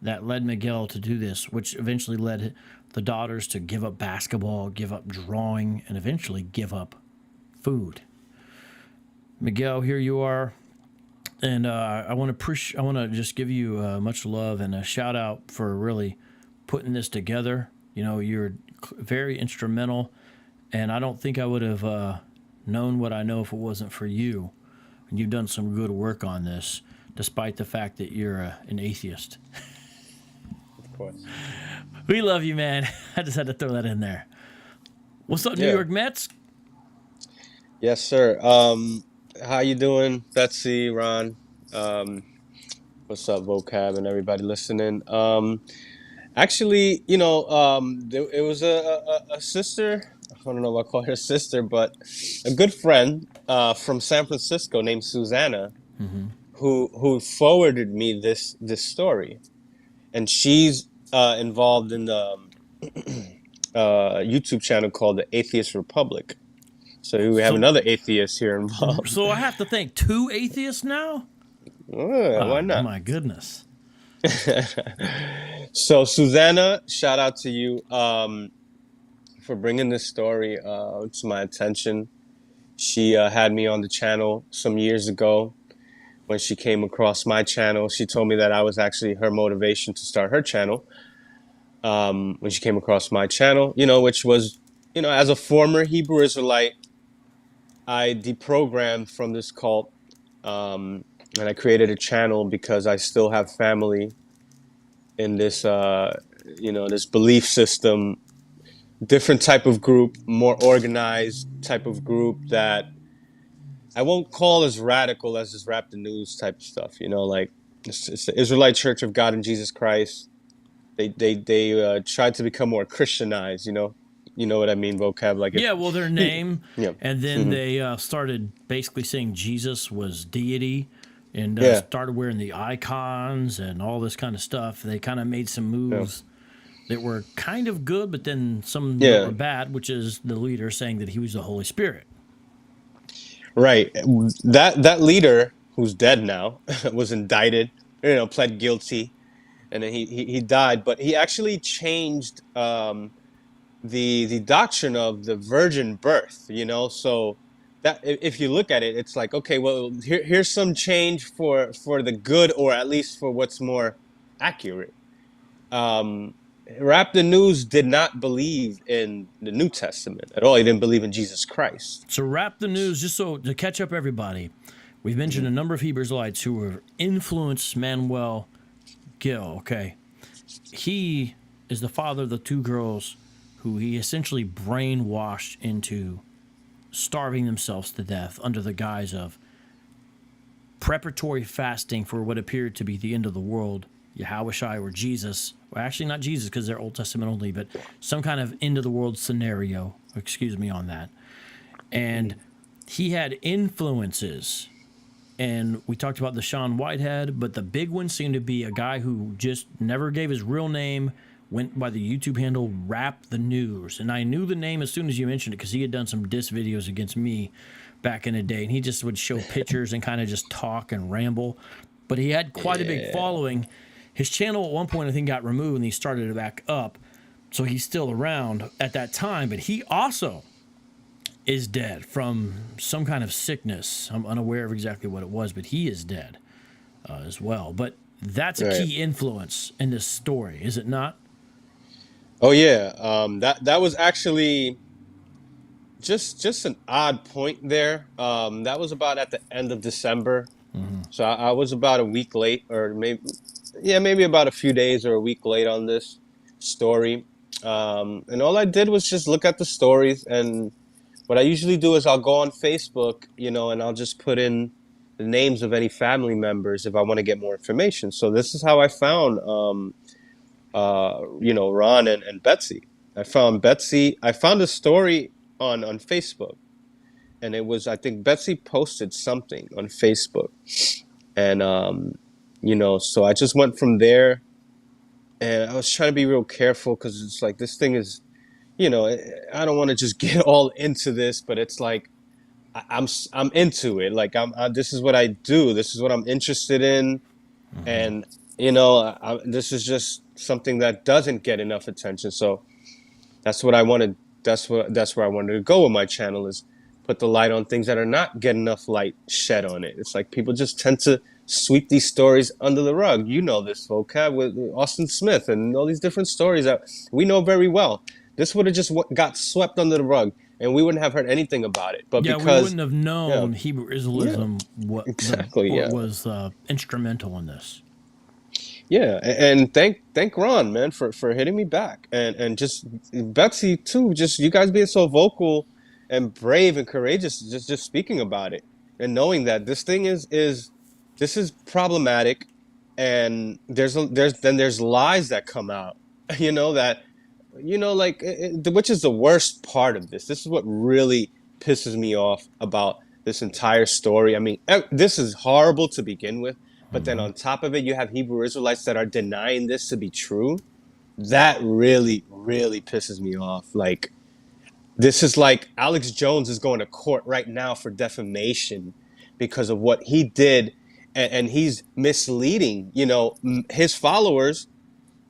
that led Miguel to do this, which eventually led the daughters to give up basketball, give up drawing, and eventually give up food. Miguel, here you are, and I want to just give you much love and a shout out for really putting this together. You're very instrumental. And I don't think I would have known what I know if it wasn't for you. And you've done some good work on this, despite the fact that you're an atheist. Of course. We love you, man. I just had to throw that in there. What's up, New Yeah. York Mets? Yes, sir. How you doing, Betsy, Ron? What's up, Vocab, and everybody listening? Actually, it was a sister. I don't know if I call her a sister, but a good friend from San Francisco named Susanna, who forwarded me this story, and she's involved in the YouTube channel called the Atheist Republic. So we have another atheist here involved. So I have to think 2 atheists now? Why not? My goodness. So Susanna, shout out to you for bringing this story to my attention. She had me on the channel some years ago. When she came across my channel, she told me that I was actually her motivation to start her channel. When she came across my channel, which was, as a former Hebrew Israelite, I deprogrammed from this cult, and I created a channel because I still have family in this, this belief system, different type of group, more organized type of group that I won't call as radical as this Rap the News type of stuff. Like it's the Israelite Church of God in Jesus Christ. They tried to become more Christianized. You know what I mean, Vocab. Like Their name, Yeah. and then they started basically saying Jesus was deity, and started wearing the icons and all this kind of stuff. They kind of made some moves that were kind of good, but then some that were bad, which is the leader saying that he was the Holy Spirit. Right. That leader, who's dead now, was indicted, pled guilty, and then he died. But he actually changed the doctrine of the virgin birth, so that if you look at it, it's like, okay, well, here's some change for the good, or at least for what's more accurate. Rap the News did not believe in the New Testament at all. He didn't believe in Jesus Christ. So Rap the News, just so to catch up everybody, we've mentioned a number of Hebrew Israelites who were influenced Manuel Gill, okay? He is the father of the 2 girls who he essentially brainwashed into starving themselves to death under the guise of preparatory fasting for what appeared to be the end of the world Yahushua or Jesus, or actually not Jesus because they're Old Testament only, but some kind of end of the world scenario. Excuse me on that. And he had influences. And we talked about the Sean Whitehead, but the big one seemed to be a guy who just never gave his real name, went by the YouTube handle Rap the News. And I knew the name as soon as you mentioned it because he had done some diss videos against me back in the day. And he just would show pictures and kind of just talk and ramble. But he had quite a big following. His channel at one point, I think, got removed and he started it back up. So he's still around at that time. But he also is dead from some kind of sickness. I'm unaware of exactly what it was, but he is dead as well. But that's a key influence in this story, is it not? Oh yeah, that was actually just an odd point there. That was about at the end of December, so I was about a week late, or maybe about a few days or a week late on this story. And all I did was just look at the stories, and what I usually do is I'll go on Facebook, and I'll just put in the names of any family members if I want to get more information. So this is how I found, Ron and Betsy. I found Betsy. I found a story on Facebook, and it was, I think Betsy posted something on Facebook, and so I just went from there, and I was trying to be real careful because it's like this thing is. I don't want to just get all into this, but it's like I'm into it. Like this is what I do. This is what I'm interested in, and this is just something that doesn't get enough attention. So that's what I wanted. That's where I wanted to go with my channel, is put the light on things that are not getting enough light shed on it. It's like people just tend to sweep these stories under the rug. This vocab with Austin Smith and all these different stories that we know very well. This would have just got swept under the rug, and we wouldn't have heard anything about it. But because we wouldn't have known Hebrew Israelism was instrumental in this. Yeah, and thank Ron, man, for hitting me back, and just Betsy too. Just you guys being so vocal and brave and courageous, just speaking about it and knowing that this thing is problematic, and there's lies that come out, which is the worst part of this. This is what really pisses me off about this entire story. I mean, this is horrible to begin with, but then on top of it, you have Hebrew Israelites that are denying this to be true. That really, really pisses me off. Like, this is like Alex Jones is going to court right now for defamation because of what he did, and he's misleading, his followers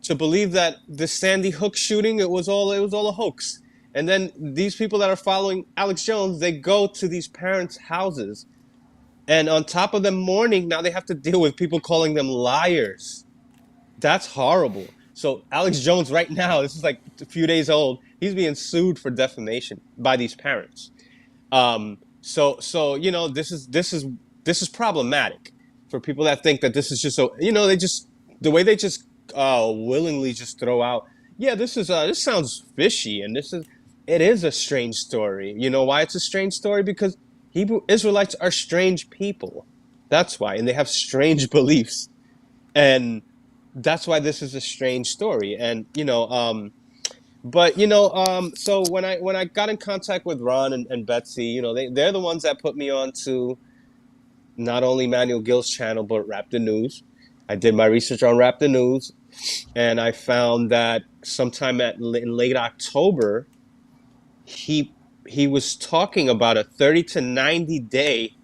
to believe that the Sandy Hook shooting, it was all a hoax. And then these people that are following Alex Jones, they go to these parents' houses, and on top of them mourning, now they have to deal with people calling them liars. That's horrible. So Alex Jones right now, this is like a few days old, he's being sued for defamation by these parents. So this is problematic for people that think that this is just so, the way they just willingly just throw out, this sounds fishy, and it is a strange story. You know why it's a strange story? Because Hebrew Israelites are strange people. That's why, and they have strange beliefs, and that's why this is a strange story. And so when I got in contact with Ron and Betsy, they're the ones that put me on to not only Manuel Gill's channel but Rap the News. I did my research on Rap the News, and I found that sometime in late October, he was talking about a 30 to 90 day,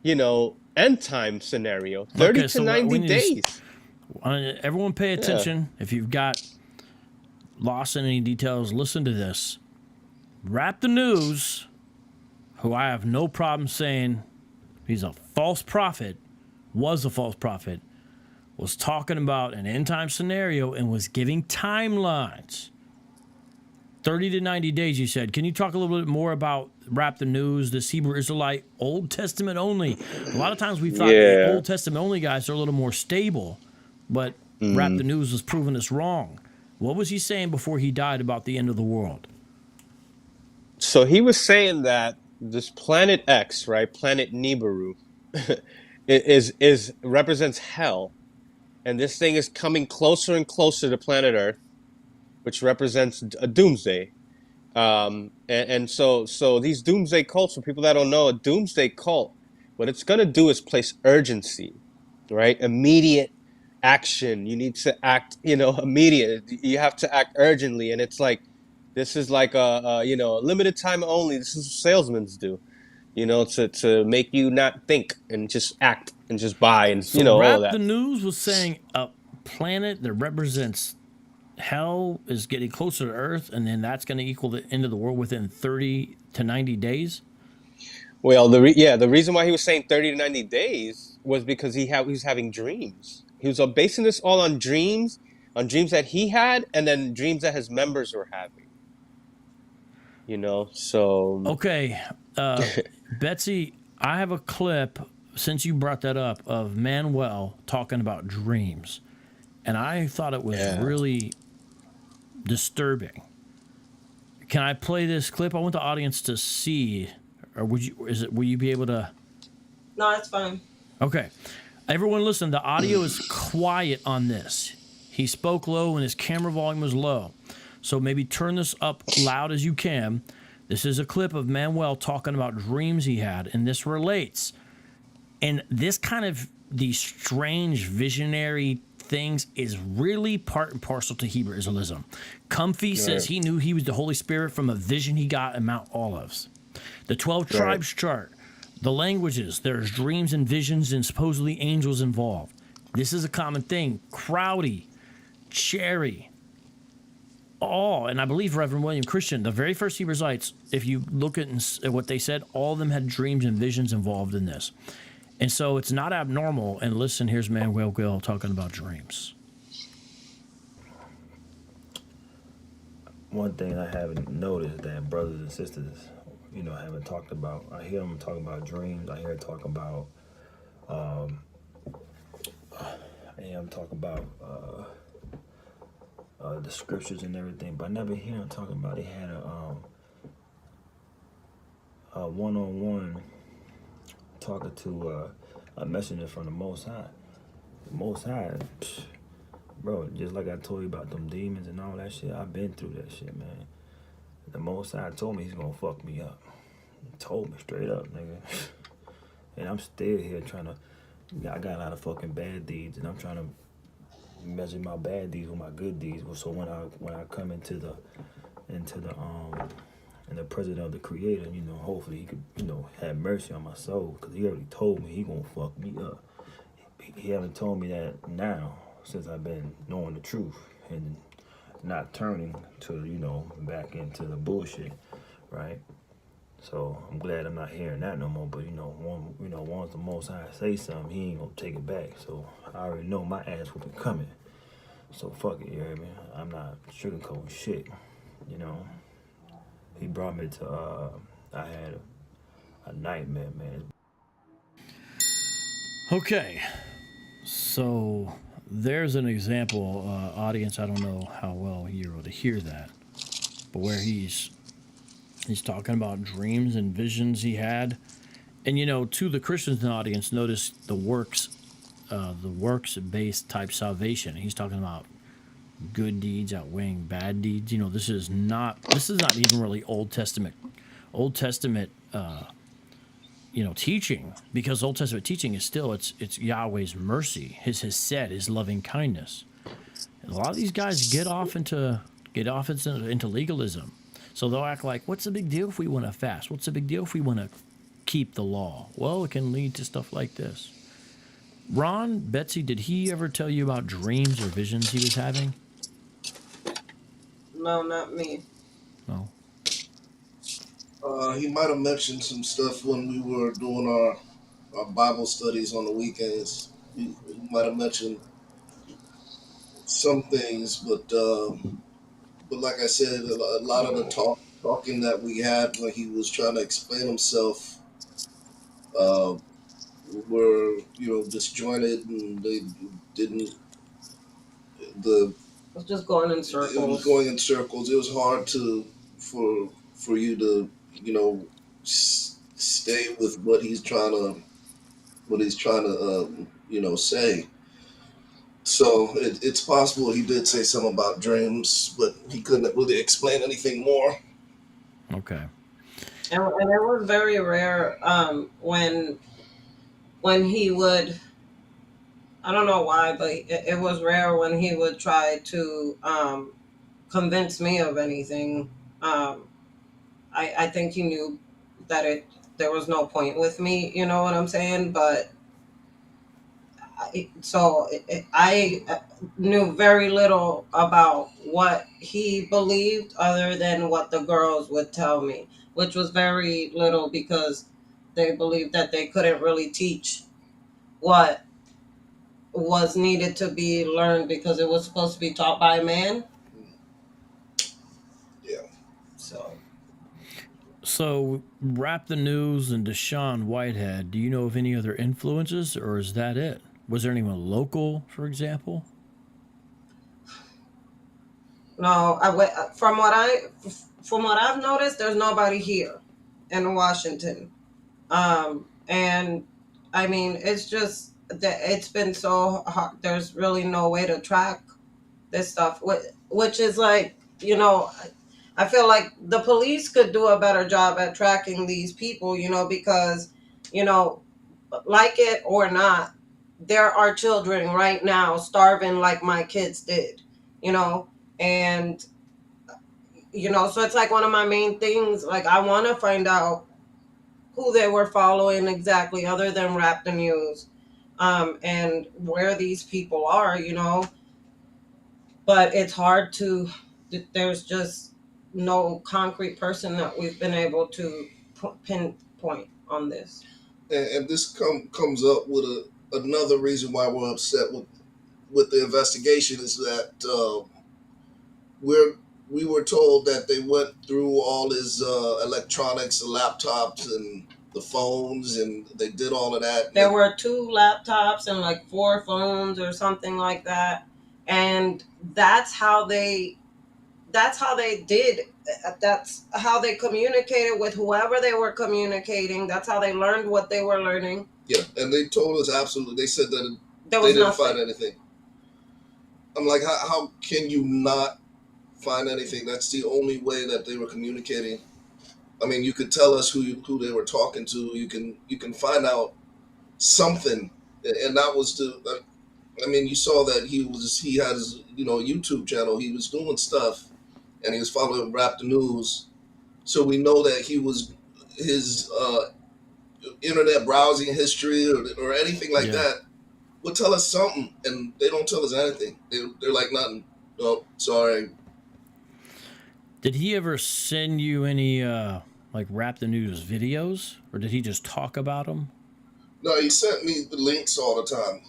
end time scenario. 30 to 90 days. Everyone pay attention. If you've got lost in any details, listen to this. Rap the News, who I have no problem saying he's a false prophet, was a false prophet, was talking about an end time scenario and was giving timelines. 30 to 90 days, you said. Can you talk a little bit more about Rap the News, this Hebrew Israelite Old Testament only? A lot of times we thought the Old Testament only guys are a little more stable, but Rap the News was proving us wrong. What was he saying before he died about the end of the world? So he was saying that this planet X, right, planet Nibiru, is represents hell, and this thing is coming closer and closer to planet Earth, which represents a doomsday. And so these doomsday cults, for people that don't know, a doomsday cult, what it's gonna do is place urgency, right? Immediate action. You need to act, immediate. You have to act urgently, and it's like this is like a limited time only. This is what salesmen do, to make you not think and just act and just buy and So all of Rap the that. News was saying a planet that represents hell is getting closer to Earth, and then that's going to equal the end of the world within 30 to 90 days. Well, the reason why he was saying 30 to 90 days was because he was having dreams. He was basing this all on dreams that he had, and then dreams that his members were having. So Okay, Betsy, I have a clip, since you brought that up, of Manuel talking about dreams, and I thought it was really disturbing. Can I play this clip? I want the audience to see, or will you be able to? No, it's fine. Okay. Everyone listen, the audio is quiet on this. He spoke low and his camera volume was low. So maybe turn this up loud as you can. This is a clip of Manuel talking about dreams he had, and this relates. And this kind of these strange visionary things is really part and parcel to Hebrew Israelism. Comfy says he knew he was the Holy Spirit from a vision he got in Mount Olives. The 12 tribes chart, the languages, there's dreams and visions and supposedly angels involved. This is a common thing. Crowdy, Cherry, and I believe Reverend William Christian, the very first Hebrewites, if you look at what they said, all of them had dreams and visions involved in this. And so it's not abnormal. And listen, here's Manuel Gill talking about dreams. One thing I haven't noticed that brothers and sisters, haven't talked about. I hear them talking about dreams. I hear them talking about, the scriptures and everything, but I never hear them talking about they had a one-on-one talking to a messenger from the Most High. The Most High, bro, just like I told you about them demons and all that shit, I've been through that shit, man. The Most High told me he's gonna fuck me up. He told me straight up, nigga. And I'm still here trying to, I got a lot of fucking bad deeds, and I'm trying to measure my bad deeds with my good deeds. So when I come into the presence of the Creator, hopefully he could, have mercy on my soul, because he already told me he gonna fuck me up. He haven't told me that now since I've been knowing the truth and not turning to, back into the bullshit, right? So I'm glad I'm not hearing that no more. But once the Most High say something, he ain't gonna take it back. So I already know my ass will be coming. So fuck it, you hear me? I'm not sugarcoating shit. He brought me to. I had a nightmare, man. Okay, so there's an example, audience. I don't know how well you're able to hear that, but where he's talking about dreams and visions he had. And, to the Christians in the audience, notice the works-based type salvation. He's talking about good deeds outweighing bad deeds. This is not even really Old Testament teaching, because Old Testament teaching is still, it's Yahweh's mercy, his loving kindness. And a lot of these guys get off into legalism. So they'll act like, what's the big deal if we want to fast? What's the big deal if we want to keep the law? Well, it can lead to stuff like this. Ron, Betsy, did he ever tell you about dreams or visions he was having? No, not me. No. He might have mentioned some stuff when we were doing our Bible studies on the weekends. He might have mentioned some things, but like I said, a lot of the talking that we had when he was trying to explain himself were disjointed, and they didn't. It was just going in circles. It was going in circles. It was hard for you to stay with what he's trying to say. So it's possible he did say something about dreams, but he couldn't really explain anything more. Okay. And it was very rare when he would, I don't know why, but it was rare when he would try to convince me of anything. Um, I think he knew that there was no point with me, you know what I'm saying? But I knew very little about what he believed other than what the girls would tell me, which was very little because they believed that they couldn't really teach what was needed to be learned because it was supposed to be taught by a man. Yeah. So So, Rap the News and Deshaun Whitehead, do you know of any other influences, or is that it? Was there anyone local, for example? no, from what I've noticed, there's nobody here in Washington. And I mean, it's just that it's been so hard. There's really no way to track this stuff, which is like, I feel like the police could do a better job at tracking these people, because, you know, like it or not, there are children right now starving like my kids did, you know, and, so it's like one of my main things. Like, I want to find out who they were following exactly, other than Rap the News, and where these people are, but it's hard to, there's just no concrete person that we've been able to pinpoint on this. And this comes up with another reason why we're upset with the investigation is that we're we were told that they went through all his electronics, the laptops, and the phones, and they did all of that. There were 2 laptops and like 4 phones or something like that, and that's how they communicated with whoever they were communicating. That's how they learned what they were learning. Yeah, and they told us absolutely. They said that There they was didn't nothing. find anything. I'm like, how can you not find anything? That's the only way that they were communicating. I mean, you could tell us who they were talking to. You can find out something, and that was the. I mean, you saw that he had his YouTube channel. He was doing stuff, and he was following Rap the News. So we know that he was his internet browsing history or anything like Yeah. that would tell us something, and they don't tell us anything. They're like nothing. No, sorry. Did he ever send you any like Rap the News videos, or did he just talk about them? No, he sent me the links all the time.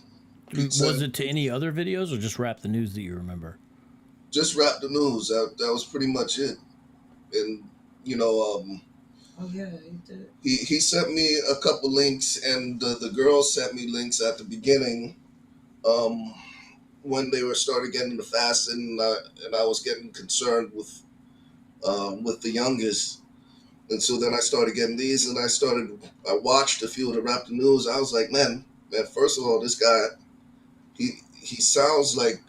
Was it to any other videos, or just Rap the News that you remember? Just Rap the News. That was pretty much it. And Oh yeah, he did. he sent me a couple links, and the girls sent me links at the beginning. When they were started getting the fast, and I was getting concerned with the youngest, and so then I started getting these, and I watched a few of the Rap the News. I was like, man, first of all, this guy, he sounds like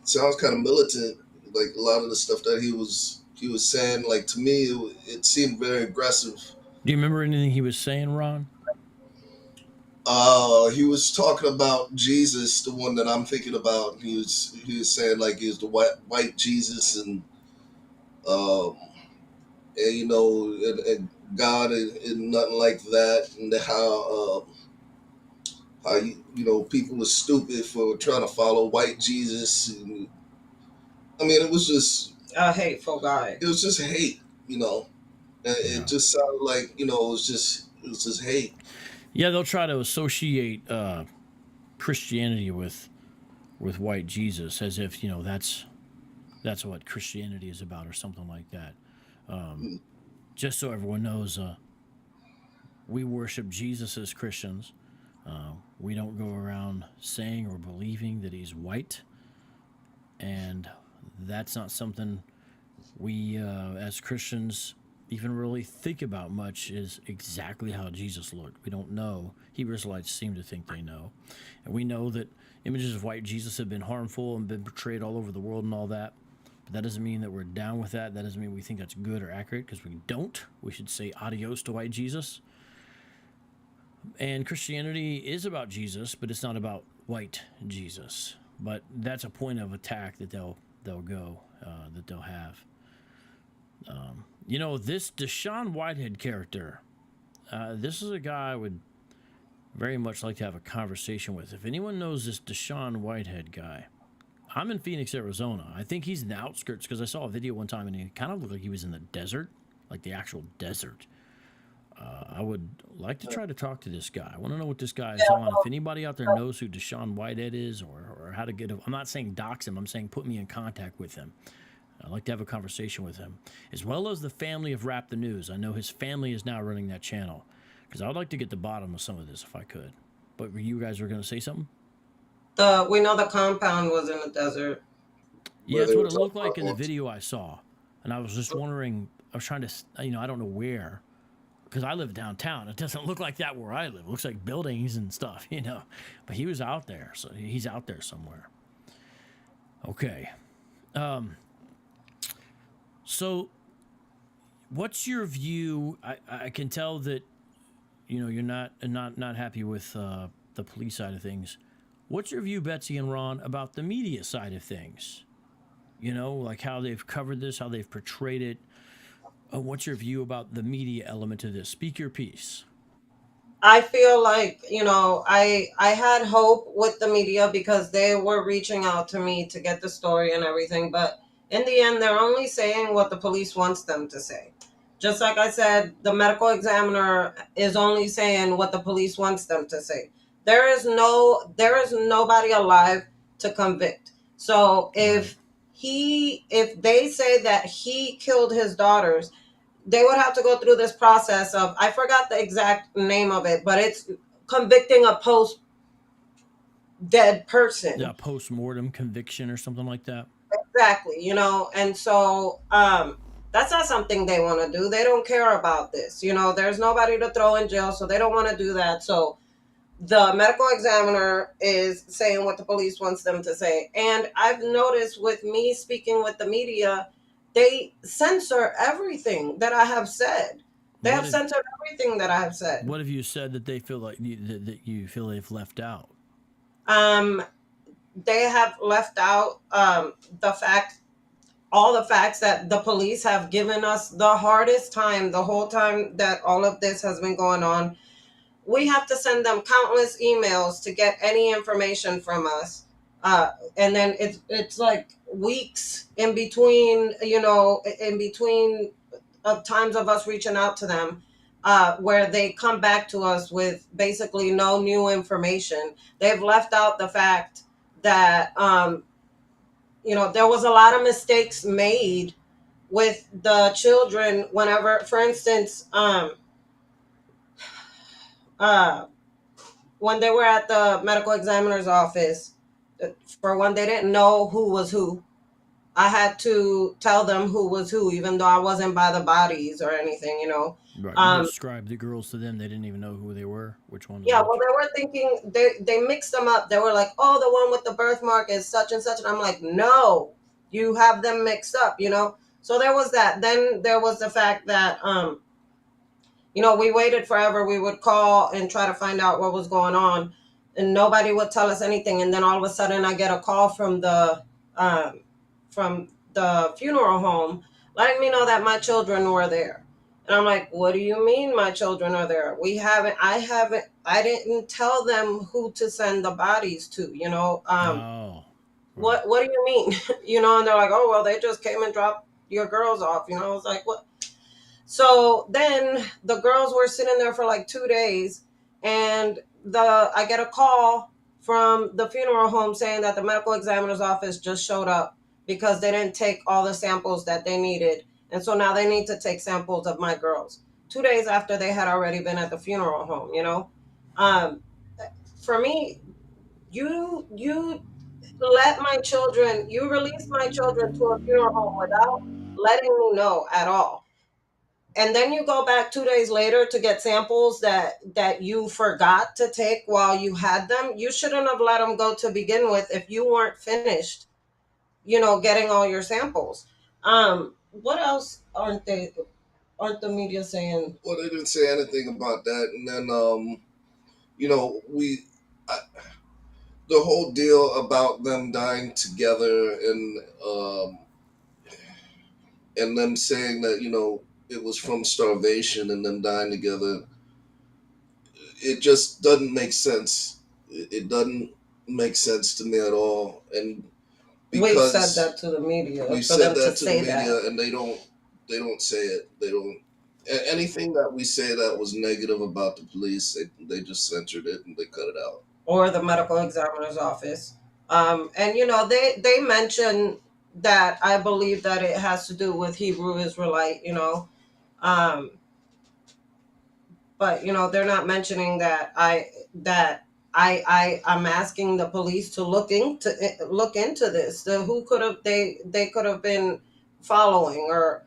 sounds kind of militant, like a lot of the stuff that he was saying. Like, to me, it seemed very aggressive. Do you remember anything he was saying, Ron? He was talking about Jesus, the one that I'm thinking about. He was saying like he was the white Jesus, and and God is nothing like that, and how people were stupid for trying to follow white Jesus. And, I mean, it was just A hateful guy. it was just hate, and it just sounded like it was just hate. Yeah, they'll try to associate Christianity with white Jesus, as if that's what Christianity is about, or something like that. Just so everyone knows, we worship Jesus as Christians. We don't go around saying or believing that he's white, and that's not something we as Christians even really think about much is exactly how Jesus looked. We don't know. Hebrew Israelites seem to think they know. And we know that images of white Jesus have been harmful and been portrayed all over the world and all that. But that doesn't mean that we're down with that. That doesn't mean we think that's good or accurate, because we don't. We should say adios to white Jesus. And Christianity is about Jesus, but it's not about white Jesus. But that's a point of attack that they'll go, that they'll have. This Deshaun Whitehead character, this is a guy I would very much like to have a conversation with. If anyone knows this Deshaun Whitehead guy, I'm in Phoenix, Arizona. I think he's in the outskirts, because I saw a video one time and he kind of looked like he was in the desert, like the actual desert. I would like to try to talk to this guy. I want to know what this guy is on. If anybody out there knows who Deshaun Whitehead is, or how to get him, I'm not saying dox him. I'm saying put me in contact with him. I'd like to have a conversation with him, as well as the family of Rap the News. I know his family is now running that channel, because I would like to get the bottom of some of this if I could. But you guys were going to say something? We know the compound was in the desert. Yeah, Where that's they what were it looked talking like in the about video I saw. And I was just wondering, I was trying to, I don't know where, because I live downtown. It doesn't look like that where I live. It looks like buildings and stuff, But he was out there, so he's out there somewhere. Okay. So what's your view? I can tell that, you're not happy with the police side of things. What's your view, Betsy and Ron, about the media side of things? Like how they've covered this, how they've portrayed it. What's your view about the media element of this? Speak your piece. I feel like, I had hope with the media because they were reaching out to me to get the story and everything. But in the end, they're only saying what the police wants them to say. Just like I said, the medical examiner is only saying what the police wants them to say. There is nobody alive to convict. So if they say that he killed his daughters, they would have to go through this process of, I forgot the exact name of it, but it's convicting a post dead person. Yeah, post-mortem conviction or something like that. Exactly, and so that's not something they want to do. They don't care about this. There's nobody to throw in jail, so they don't want to do that. So the medical examiner is saying what the police wants them to say. And I've noticed with me speaking with the media, they censor everything that I have said. They have censored everything that I have said. What have you said that they feel like that you feel they've left out? They have left out all the facts that the police have given us the hardest time, the whole time that all of this has been going on. We have to send them countless emails to get any information from us. And then it's like weeks in between, of times of us reaching out to them, where they come back to us with basically no new information. They've left out the fact that, there was a lot of mistakes made with the children whenever, for instance, when they were at the medical examiner's office, for one, they didn't know who was who. I had to tell them who was who, even though I wasn't by the bodies or anything, Right. You described the girls to them. They didn't even know who they were, which one was Yeah, which. well, they were thinking, they mixed them up. They were like, oh, the one with the birthmark is such and such. And I'm like, no, you have them mixed up, So there was that. Then there was the fact that, we waited forever. We would call and try to find out what was going on, and nobody would tell us anything. And then all of a sudden I get a call from the funeral home letting me know that my children were there. And I'm like, what do you mean my children are there? I didn't tell them who to send the bodies to, What do you mean? And they're like, oh, well, they just came and dropped your girls off. I was like, what? So then the girls were sitting there for like 2 days, and I get a call from the funeral home saying that the medical examiner's office just showed up because they didn't take all the samples that they needed. And so now they need to take samples of my girls 2 days after they had already been at the funeral home. For me, you released my children to a funeral home without letting me know at all. and then you go back 2 days later to get samples that you forgot to take while you had them. You shouldn't have let them go to begin with if you weren't finished, getting all your samples. What else aren't the media saying? Well, they didn't say anything about that. And then, you know, I, the whole deal about them dying together and them saying that, it was from starvation and them dying together, it just doesn't make sense. It doesn't make sense to me at all. And We've said because that to the media we for said them to that to the say media that. and they don't say it. They don't. Anything that we say that was negative about the police, they just censored it and they cut it out. Or the medical examiner's office. And they mention that, I believe that it has to do with Hebrew Israelite, um, but they're not mentioning I'm asking the police to look into this. Who could have they could have been following, or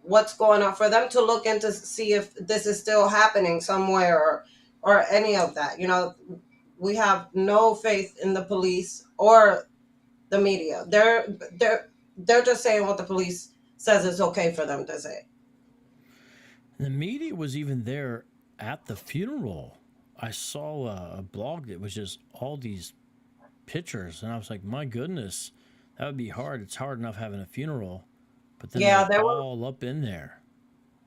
what's going on, for them to look into, see if this is still happening somewhere, or any of that. We have no faith in the police or the media. They're just saying what the police says is okay for them to say. The media was even there at the funeral. I saw a blog that was just all these pictures, and I was like, my goodness, that would be hard. It's hard enough having a funeral, but then Yeah, they're all up in there.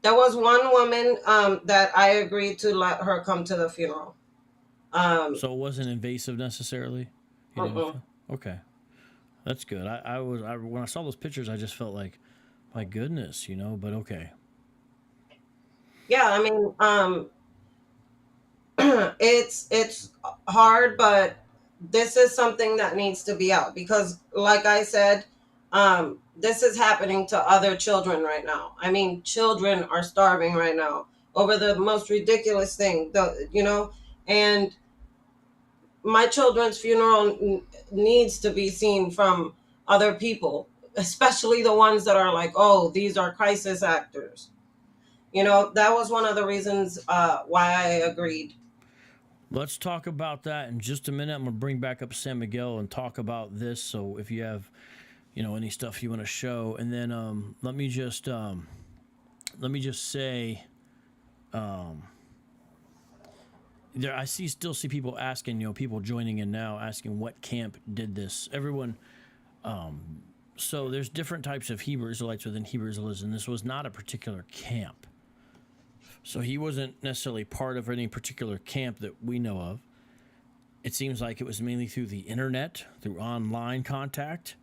there was one woman that I agreed to let her come to the funeral. So it wasn't invasive necessarily. You didn't feel? Okay, that's good. I when I saw those pictures, I just felt like, my goodness, But okay. Yeah, I mean, it's hard, but this is something that needs to be out, because like I said, this is happening to other children right now. I mean, children are starving right now over the most ridiculous thing, and my children's funeral needs to be seen from other people, especially the ones that are like, oh, these are crisis actors. That was one of the reasons why I agreed. Let's talk about that in just a minute. I'm going to bring back up San Miguel and talk about this. So if you have, any stuff you want to show, and then let me just say, there still see people asking, people joining in now asking what camp did this. Everyone. So there's different types of Hebrew Israelites within Hebrew Israelism. This was not a particular camp. So he wasn't necessarily part of any particular camp that we know of. It seems like it was mainly through the internet, through online contact,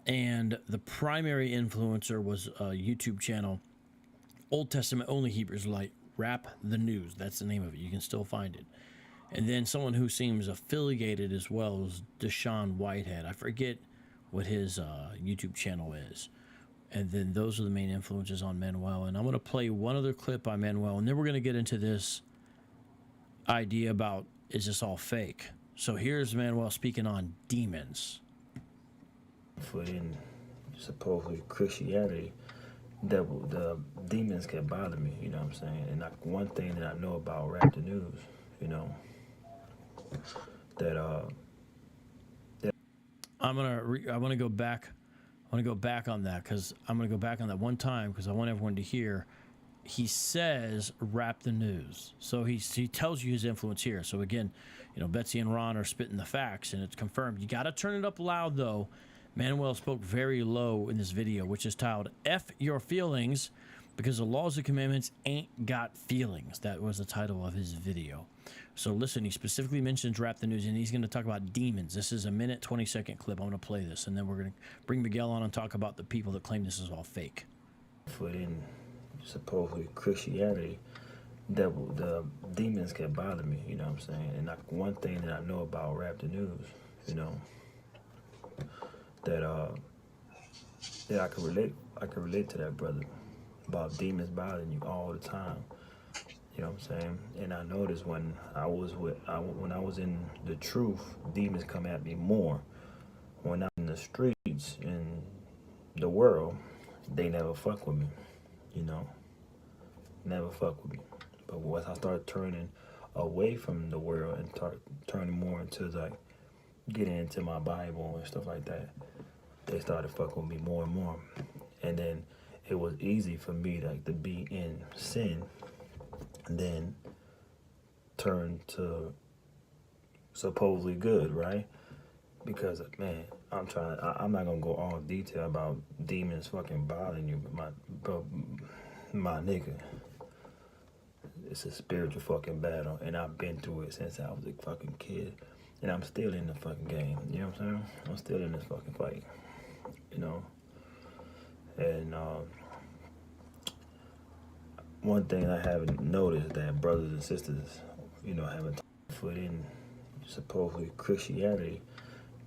and the primary influencer was a YouTube channel, Old Testament only Hebrew Israelite, Rap the News. That's the name of it. You can still find it. And then someone who seems affiliated as well is Deshaun Whitehead. I forget what his YouTube channel is. And then those are the main influences on Manuel. And I'm going to play one other clip by Manuel, and then we're going to get into this idea about, is this all fake? So here's Manuel speaking on demons. For in supposedly Christianity, the demons can bother me, you know what I'm saying? And one thing that I know about Rap the News, that I want to go back. I want to go back on that, because I'm going to go back on that one time, because I want everyone to hear. He says Rap the News. So he tells you his influence here. So again, Betsy and Ron are spitting the facts, and it's confirmed. You got to turn it up loud, though. Manuel spoke very low in this video, which is titled F Your Feelings, because the laws and commandments ain't got feelings. That was the title of his video. So listen, he specifically mentions Rap the News, and he's going to talk about demons. This is a 1-20 clip. I'm going to play this, and then we're going to bring Miguel on and talk about the people that claim this is all fake. For in supposedly Christianity, the demons can bother me, you know what I'm saying? And one thing that I know about Rap the News, that I can relate to that, brother, about demons bothering you all the time. You know what I'm saying? And I noticed when I was in the truth, demons come at me more. When I'm in the streets in the world, they never fuck with me, you know, never fuck with me. But once I started turning away from the world and start turning more into like getting into my Bible and stuff like that, they started fucking with me more and more. And then it was easy for me like to be in sin and then turn to supposedly good, right? Because man, I'm not gonna go all detail about demons fucking bothering you, but my nigga, it's a spiritual fucking battle, and I've been through it since I was a fucking kid, and I'm still in the fucking game. You know what I'm saying? I'm still in this fucking fight. You know, and one thing I haven't noticed that brothers and sisters, you know, haven't foot in supposedly Christianity,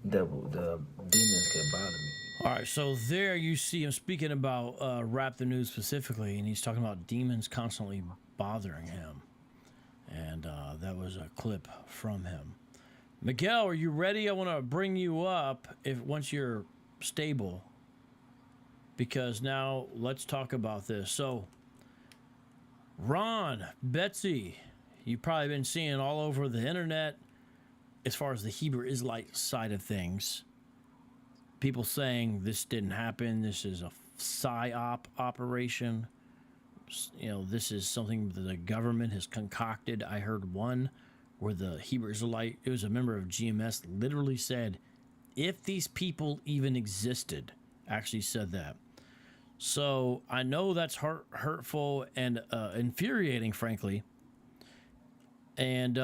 that the demons can bother me. All right, so there you see him speaking about Rap the News specifically, and he's talking about demons constantly bothering him. And that was a clip from him. Miguel, are you ready? I want to bring you up once you're stable, because now let's talk about this. So, Ron, Betsy, you've probably been seeing all over the internet as far as the Hebrew Israelite side of things. People saying this didn't happen. This is a psyop operation. You know, this is something that the government has concocted. I heard one where the Hebrew Israelite, it was a member of GMS, literally said, if these people even existed, actually said that. So I know that's hurtful and infuriating, frankly. And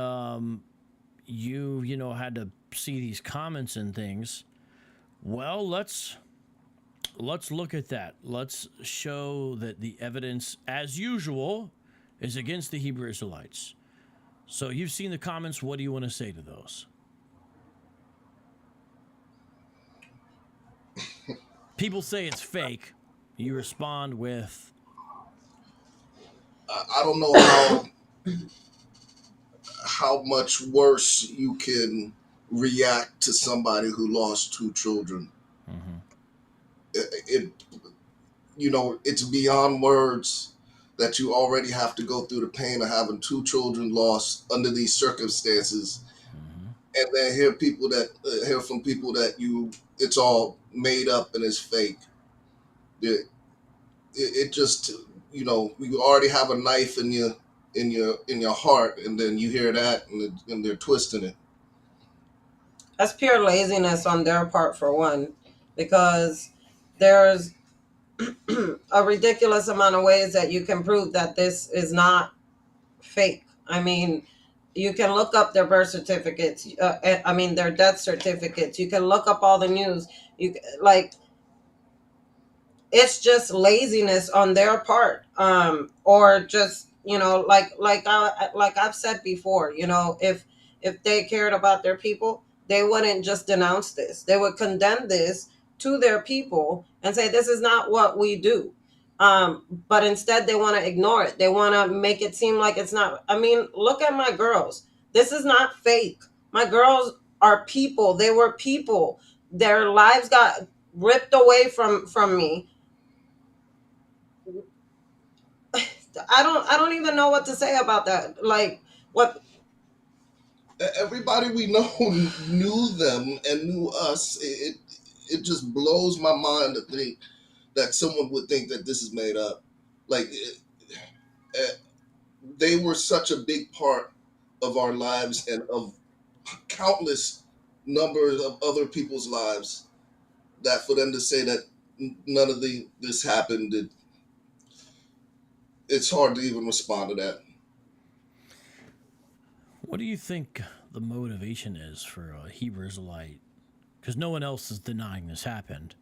you know, had to see these comments and things. Well, let's look at that. Let's show that the evidence, as usual, is against the Hebrew Israelites. So you've seen the comments. What do you want to say to those? People say it's fake. You respond with, I don't know how much worse you can react to somebody who lost two children. mm-hmm. It you know, it's beyond words that you already have to go through the pain of having two children lost under these circumstances, Mm-hmm. and then hear from people that it's all made up and it's fake. It just, you know, you already have a knife in your heart, and then you hear that, and they're twisting it. That's pure laziness on their part, for one, because there's a ridiculous amount of ways that you can prove that this is not fake. I mean, you can look up their birth certificates. Their death certificates. You can look up all the news. It's just laziness on their part, or just, you know, like I've said before, you know, if they cared about their people, they wouldn't just denounce this. They would condemn this to their people and say this is not what we do. But instead they want to ignore it. They want to make it seem like it's not. I mean, look at my girls. This is not fake. My girls are people. They were people. Their lives got ripped away from me. I don't even know what to say about that. Like, what? Everybody we know knew them and knew us. It just blows my mind to think that someone would think that this is made up. Like, they were such a big part of our lives and of countless numbers of other people's lives, that for them to say that none of this happened, it's hard to even respond to that. What do you think the motivation is for a Hebrew Israelite? Because no one else is denying this happened.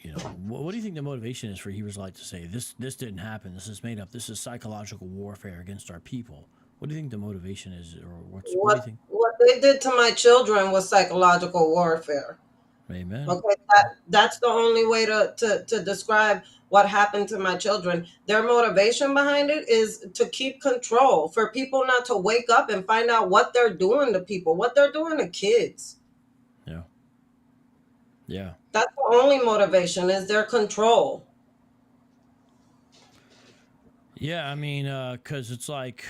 You know, what do you think the motivation is for Hebrew Israelite to say this didn't happen? This is made up. This is psychological warfare against our people. What do you think the motivation is, or what do you think? What they did to my children was psychological warfare. Amen. Okay, that's the only way to describe what happened to my children. Their motivation behind it is to keep control, for people not to wake up and find out what they're doing to people, what they're doing to kids. Yeah. Yeah. That's the only motivation, is their control. Yeah, I mean, because it's like,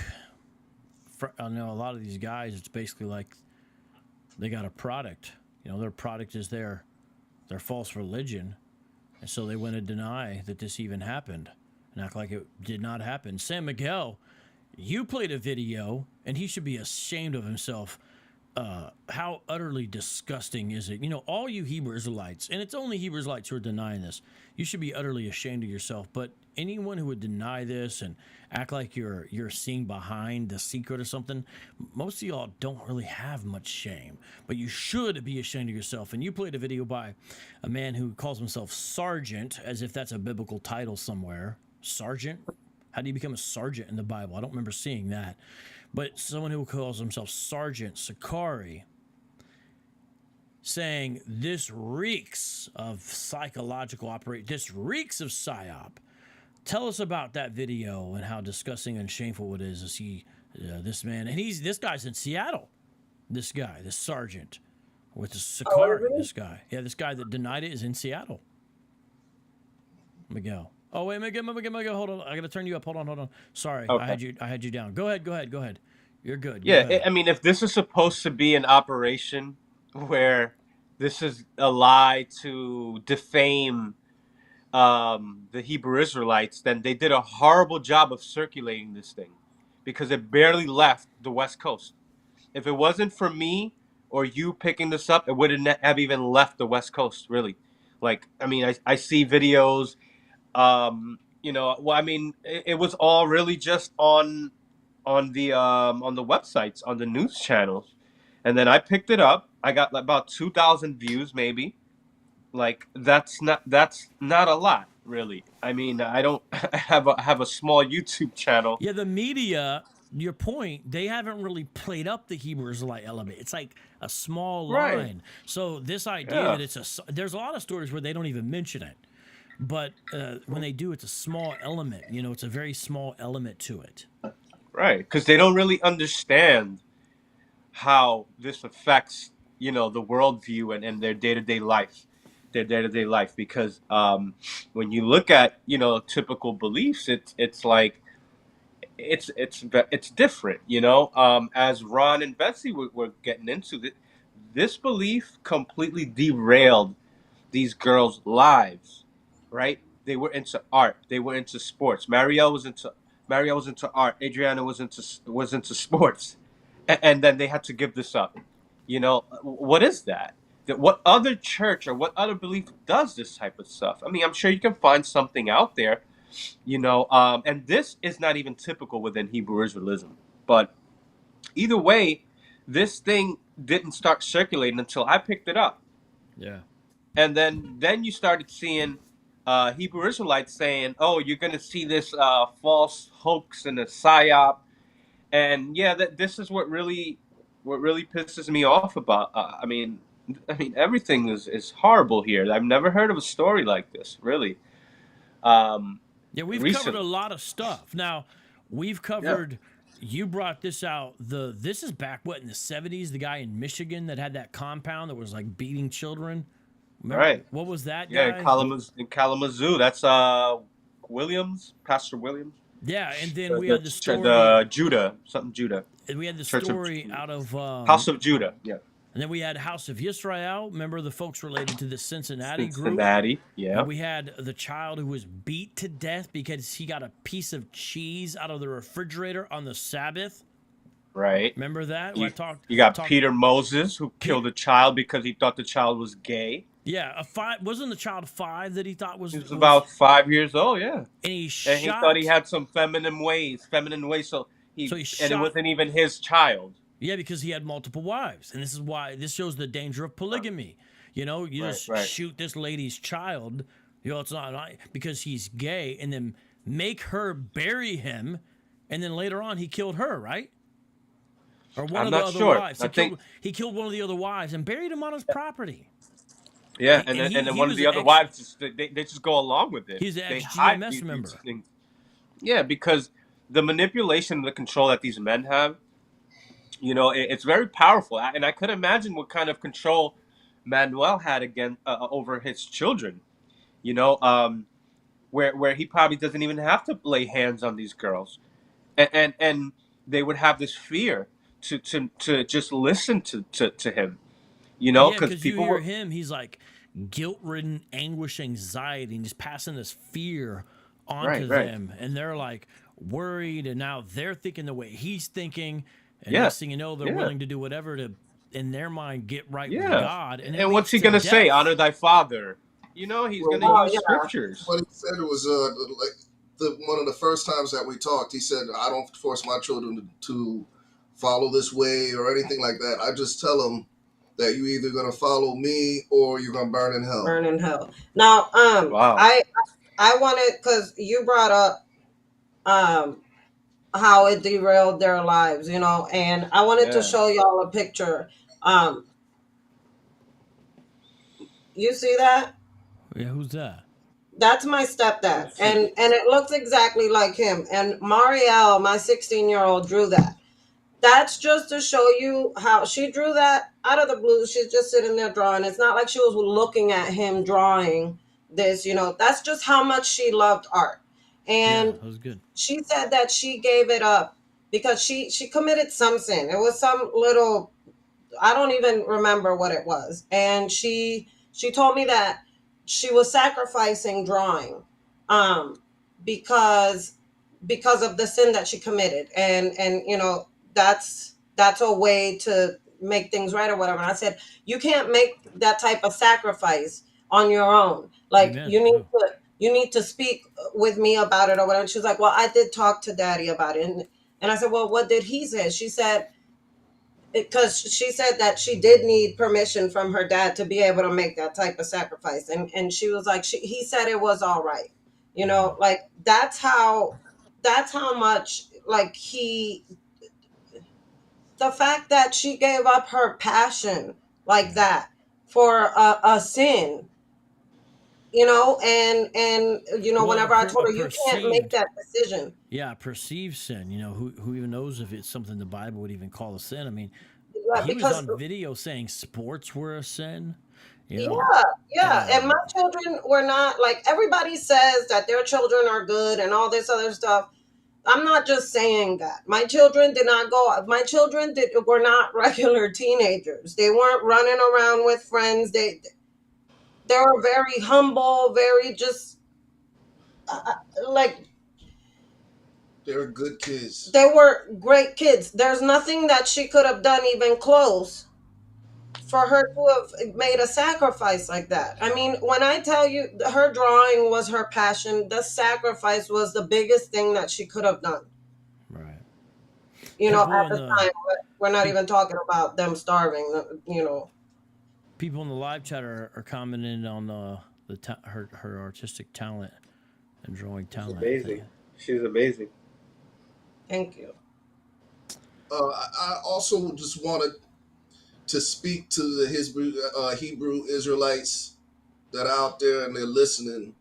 I know a lot of these guys, it's basically like they got a product. You know, their product is their false religion. And so they want to deny that this even happened and act like it did not happen. San Miguel, you played a video, and he should be ashamed of himself. How utterly disgusting is it? You know, all you Hebrew Israelites, and it's only Hebrew Israelites who are denying this, you should be utterly ashamed of yourself. But anyone who would deny this and act like you're seeing behind the secret or something, most of y'all don't really have much shame. But you should be ashamed of yourself. And you played a video by a man who calls himself Sergeant, as if that's a biblical title somewhere. Sergeant? How do you become a sergeant in the Bible? I don't remember seeing that. But someone who calls himself Sergeant Sakari, saying this reeks of psychological operation, this reeks of psyop. Tell us about that video and how disgusting and shameful it is to see this man. And this guy's in Seattle. This guy, this sergeant with the Sakari, this guy. Yeah, this guy that denied it is in Seattle. Miguel. Oh wait, Miguel, hold on. I gotta turn you up. Hold on. Sorry, Okay. I had you down. Go ahead. You're good. Go Yeah, ahead. I mean, if this is supposed to be an operation where this is a lie to defame the Hebrew Israelites, then they did a horrible job of circulating this thing because it barely left the West Coast. If it wasn't for me or you picking this up, it wouldn't have even left the West Coast, really. Like, I mean, I see videos. Well, I mean, it was all really just on the websites, on the news channels, and then I picked it up. I got about 2,000 views, maybe. Like that's not a lot, really. I mean, I don't have a small YouTube channel. Yeah, the media, your point, they haven't really played up the Hebrew Israelite element. It's like a small Right. line. So this idea Yeah. that there's a lot of stories where they don't even mention it. But when they do, it's a small element. You know, it's a very small element to it. Right. Because they don't really understand how this affects, the worldview and their day-to-day life. Their day-to-day life. Because when you look at, typical beliefs, it's like it's different, as Ron and Betsy were getting into this belief completely derailed these girls' lives, right? They were into art, they were into sports. Marielle was into art, Adriana was into sports, and then they had to give this up. What is that? What other church or what other belief does this type of stuff? I mean, I'm sure you can find something out there, and this is not even typical within Hebrew Israelism. But either way, this thing didn't start circulating until I picked it up. Yeah. And then you started seeing Hebrew Israelites saying, "Oh, you're going to see this false hoax and a psyop." And yeah, this is what really pisses me off about. I mean, everything is horrible here. I've never heard of a story like this, really. Yeah, we've covered a Recently, lot of stuff. Now, we've yeah, covered. You brought this out. This is back in the 70s. The guy in Michigan that had that compound that was like beating children. all Remember right, what was that yeah, guy? In Kalamazoo, that's Williams, Pastor Williams, Yeah, and then we had the story. the Judah, something Judah, And we had the Church of story out of. House of Judah, yeah. And then we had House of Israel. Remember the folks related to the Cincinnati group? Cincinnati, yeah. And we had the child who was beat to death because he got a piece of cheese out of the refrigerator on the Sabbath. Right. Remember that? You got Peter Moses, who killed a child because he thought the child was gay. Yeah, wasn't the child 5 that he thought was? He was about 5 years old, yeah. And he thought he had some feminine ways, so and it wasn't even his child. Yeah, because he had multiple wives, and this is why this shows the danger of polygamy. You know, you just shoot this lady's child. It's not because he's gay, and then make her bury him, and then later on he killed her, right? Or one of the other wives. He killed one of the other wives and buried him on his property. Yeah, and then one of the other wives they just go along with it. He's an ex-GMS member. Yeah, because the manipulation and the control that these men have, it's very powerful. And I could imagine what kind of control Manuel had again over his children. You know, where he probably doesn't even have to lay hands on these girls, and they would have this fear to just listen to him. You know, Yeah, because because you people hear were him, he's like guilt ridden, anguish, anxiety, and he's passing this fear onto right. them. And they're like worried, and now they're thinking the way he's thinking. And Yeah, next thing you know, they're yeah, willing to do whatever to, in their mind, get right with yeah. God. And it And what's leads he to gonna say? death. Honor thy father. You know, he's Well, gonna Oh use yeah. scriptures. what he said was like one of the first times that we talked. He said, "I don't force my children to follow this way or anything like that. I just tell them that you either gonna follow me or you're gonna burn in hell." Burn in hell. Now, Wow. I wanted, because you brought up um how it derailed their lives, and I wanted to Yeah. show y'all a picture. Um, you see that? Yeah, who's that? That's my stepdad, Let's see. and it looks exactly like him. And Marielle, my 16-year-old, drew that. That's just to show you how she drew that out of the blue. She's just sitting there drawing. It's not like she was looking at him drawing this. That's just how much she loved art. Yeah, And that was good. she said that she gave it up because she committed some sin. It was some little, I don't even remember what it was. And she told me that she was sacrificing drawing um because of the sin that she committed. And that's a way to make things right or whatever. And I said, you can't make that type of sacrifice on your own. Like, Amen. you need to speak with me about it or whatever. And she was like, well, I did talk to daddy about it. And I said, well, what did he say? She said, because she said that she did need permission from her dad to be able to make that type of sacrifice. And she was like, he said it was all right. Like, that's how much, like, the fact that she gave up her passion like that for a sin, and Well, whenever I told a her, you can't make perceived, that decision. yeah, perceived sin. Who even knows if it's something the Bible would even call a sin? I mean, Yeah, he was because, on video saying sports were a sin. You know, yeah, yeah. And um, my children were not, like, everybody says that their children are good and all this other stuff. I'm not just saying that. My children did not go. My children were not regular teenagers. They weren't running around with friends. They were very humble, very just like, They're good kids. they were great kids. There's nothing that she could have done even close for her to have made a sacrifice like that. I mean, when I tell you her drawing was her passion, the sacrifice was the biggest thing that she could have done. right. At People in the the time, we're not peop, even talking about them starving. people in the live chat are commenting on her artistic talent and drawing She's talent. amazing. She's amazing. Thank you. I also just wanted to speak to the Hebrew Israelites that are out there and they're listening.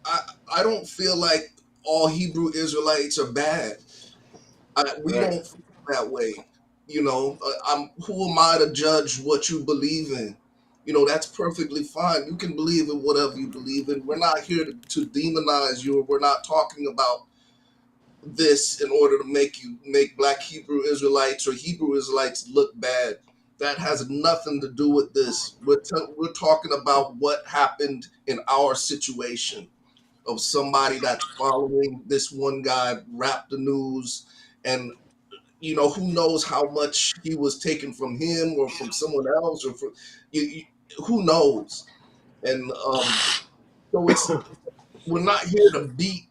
I I don't feel like all Hebrew Israelites are bad. We Right. don't feel that way. Who am I to judge what you believe in? That's perfectly fine. You can believe in whatever you believe in. We're not here to demonize you. We're not talking about this in order to make black Hebrew Israelites or Hebrew Israelites look bad. That has nothing to do with this. We're talking about what happened in our situation of somebody that's following this one guy, Rap the News, and who knows how much he was taken from him or from someone else or from who knows. And so we're not here to beat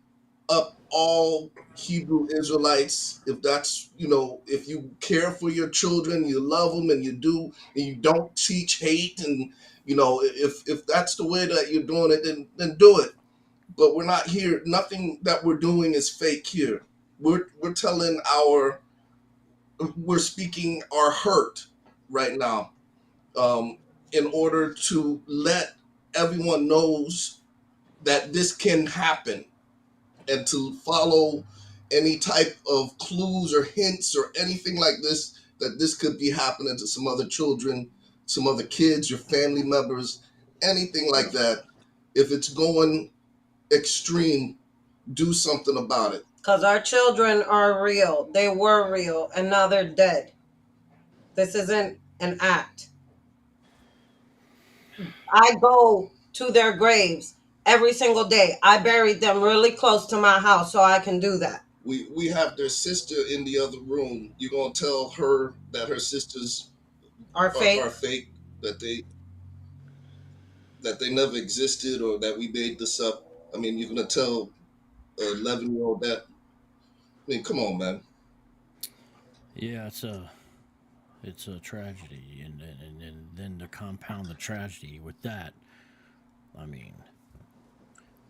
up all Hebrew Israelites. If you care for your children, you love them, and you don't teach hate, and if that's the way that you're doing it, then do it. But we're not here. Nothing that we're doing is fake here. We're telling we're speaking our hurt right now, in order to let everyone knows that this can happen, and to follow any type of clues or hints or anything like this, that this could be happening to some other children. some other kids, your family members, anything like that. If it's going extreme, do something about it. Because our children are real. They were real, and now they're dead. This isn't an act. I go to their graves every single day. I buried them really close to my house, so I can do that. We have their sister in the other room. You're gonna tell her that her sisters Are fake. are fake, that they never existed, or that we made this up. I mean, you're gonna tell an 11-year-old that. I mean, come on, man. Yeah, it's a tragedy, and then to compound the tragedy with that, I mean,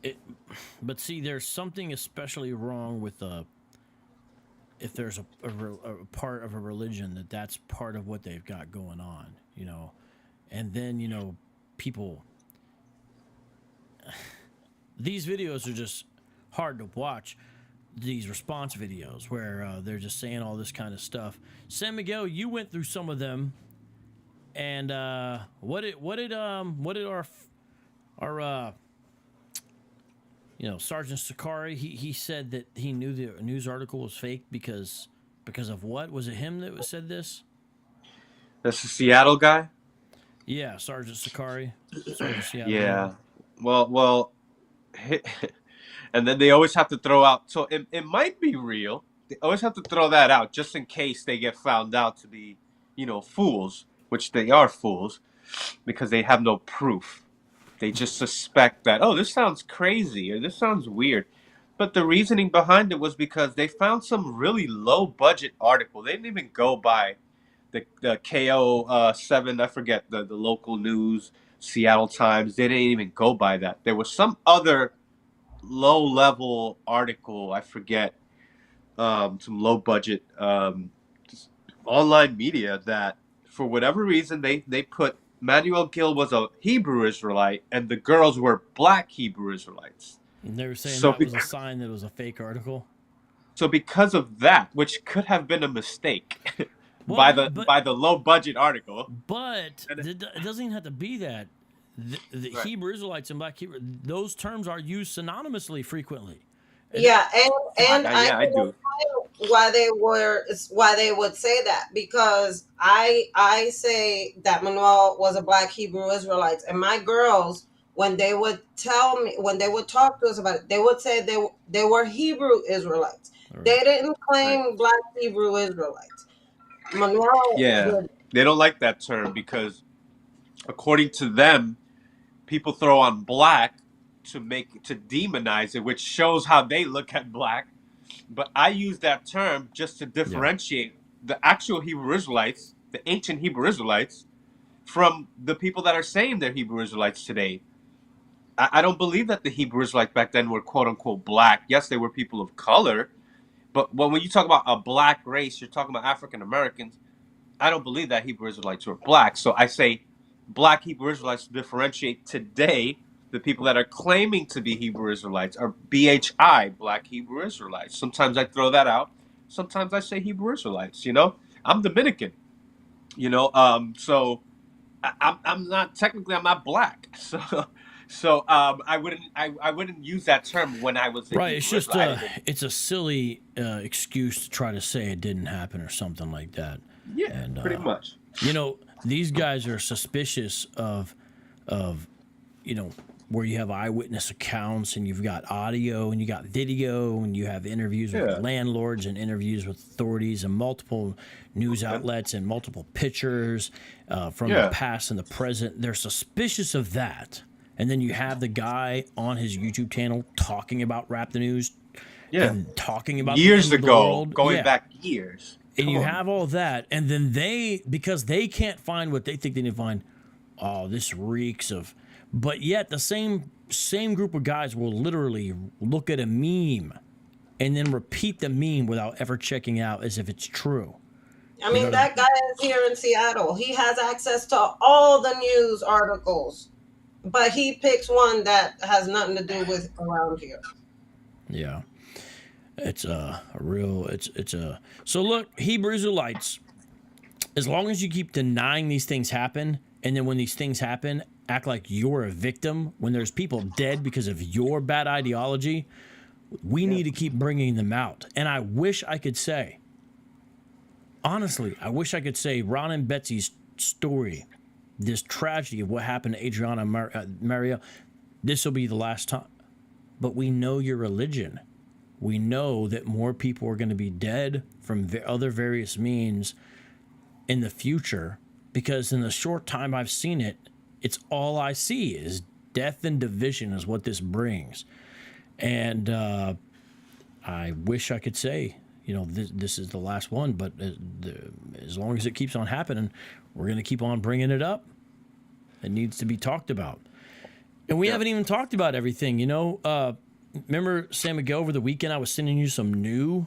it. But see, there's something especially wrong with if there's a part of a religion that's part of what they've got going on, you know, and then people. These videos are just hard to watch. These response videos where they're just saying all this kind of stuff. San Miguel, you went through some of them, and what did our Sergeant Sakari, he said that he knew the news article was fake because of what? Was it him that said this? That's the Seattle guy. Yeah, Sergeant Sakari. Sergeant Seattle. Yeah. Well. And then they always have to throw out. So it might be real. They always have to throw that out just in case they get found out to be, fools, which they are fools, because they have no proof. They just suspect that, oh, this sounds crazy or this sounds weird. But the reasoning behind it was because they found some really low budget article. They didn't even go by the KO7, I forget, the local news, Seattle Times. They didn't even go by that. There was some other low-level article, I forget, some low-budget online media that, for whatever reason, they put Manuel Gill was a Hebrew Israelite and the girls were black Hebrew Israelites. And they were saying that was a sign that it was a fake article. So because of that, which could have been a mistake by the low-budget article. But it doesn't even have to be that. The Right. Hebrew Israelites and Black Hebrew, those terms are used synonymously frequently. Yeah, and I do. Why they would say that, because I say that Manuel was a black Hebrew Israelite, and my girls, when they would talk to us about it, they would say they were Hebrew Israelites. Right. They didn't claim black Hebrew Israelites. Manuel, They don't like that term because, according to them, people throw on black to demonize it, which shows how they look at black. But I use that term just to differentiate the actual Hebrew Israelites, the ancient Hebrew Israelites, from the people that are saying they're Hebrew Israelites today. I don't believe that the Hebrew Israelites back then were quote unquote black. Yes, they were people of color, but when you talk about a black race, you're talking about African Americans. I don't believe that Hebrew Israelites were black. So I say black Hebrew Israelites to differentiate today. The people that are claiming to be Hebrew Israelites are BHI, Black Hebrew Israelites. Sometimes I throw that out. Sometimes I say Hebrew Israelites. I'm Dominican. So I'm not technically, I'm not black. So I wouldn't use that term when I was right. It's just it's a silly excuse to try to say it didn't happen or something like that. Yeah, and, pretty much. These guys are suspicious of where you have eyewitness accounts and you've got audio and you got video and you have interviews with landlords and interviews with authorities and multiple news outlets and multiple pictures from the past and the present. They're suspicious of that. And then you have the guy on his YouTube channel talking about Rap the News and talking about years the end ago, of the world. going back years. And you have all that, and then because they can't find what they think they need to find, oh, this reeks of. But yet the same group of guys will literally look at a meme and then repeat the meme without ever checking out as if it's true. I mean, that guy is here in Seattle. He has access to all the news articles, but he picks one that has nothing to do with around here. Yeah. It's so look, Hebrew Israelites, As long as you keep denying these things happen, and then when these things happen, act like you're a victim, when there's people dead because of your bad ideology, we need to keep bringing them out. And I wish I could say, honestly, I wish I could say Ron and Betsy's story, this tragedy of what happened to Adriana Mario, this will be the last time. But we know your religion. We know that more people are going to be dead from other various means in the future, because in the short time I've seen it, it's all I see is death and division is what this brings. And I wish I could say, you know, this is the last one, but as long as it keeps on happening, we're going to keep on bringing it up. It needs to be talked about. And we haven't even talked about everything, you know. Remember, San Miguel, over the weekend, I was sending you some new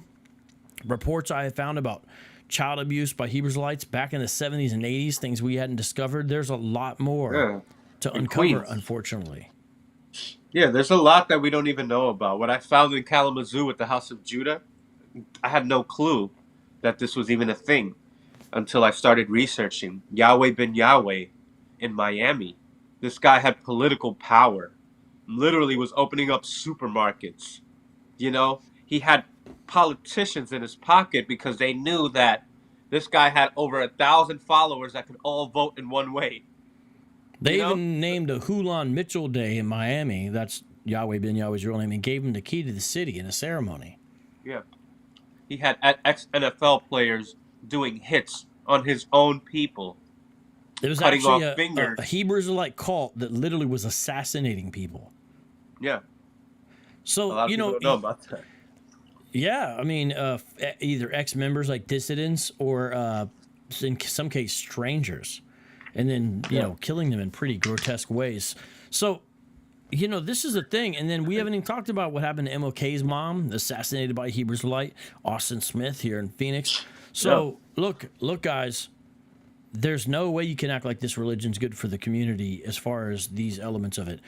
reports I had found about child abuse by Israelites back in the 70s and 80s, things we hadn't discovered. There's a lot more to uncover, Queens. Unfortunately. Yeah, there's a lot that we don't even know about. What I found in Kalamazoo with the House of Judah, I had no clue that this was even a thing until I started researching. Yahweh ben Yahweh in Miami. This guy had political power. Literally was opening up supermarkets. You know, he had politicians in his pocket because they knew that this guy had over 1,000 followers that could all vote in one way. They even named a Hulan Mitchell Day in Miami. That's Yahweh ben Yahweh's real name, and gave him the key to the city in a ceremony. Yeah. He had ex-NFL players doing hits on his own people. It was cutting actually off fingers. a Hebrew Israelite cult that literally was assassinating people. Yeah. So, A lot of you people know, don't know about that. Yeah, I mean, either ex-members like dissidents or in some case strangers, and then, you know, killing them in pretty grotesque ways. So, you know, this is the thing. And then we haven't even talked about what happened to MLK's mom, assassinated by Hebrew Israelite, Austin Smith here in Phoenix. So look, guys, there's no way you can act like this religion's good for the community as far as these elements of it.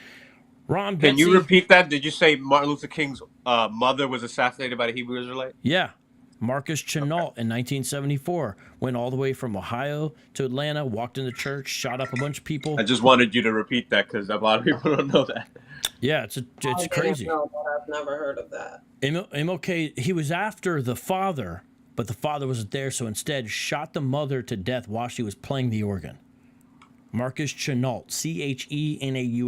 Ron, Can you Betsy, repeat that? Did you say Martin Luther King's mother was assassinated by a Hebrew Israelite? Yeah. Marcus Chenault in 1974 went all the way from Ohio to Atlanta, walked into church, shot up a bunch of people. I just wanted you to repeat that because a lot of people don't know that. Yeah, it's crazy. No, I've never heard of that. MLK, he was after the father, but the father wasn't there, so instead shot the mother to death while she was playing the organ. Marcus Chenault, Chenault.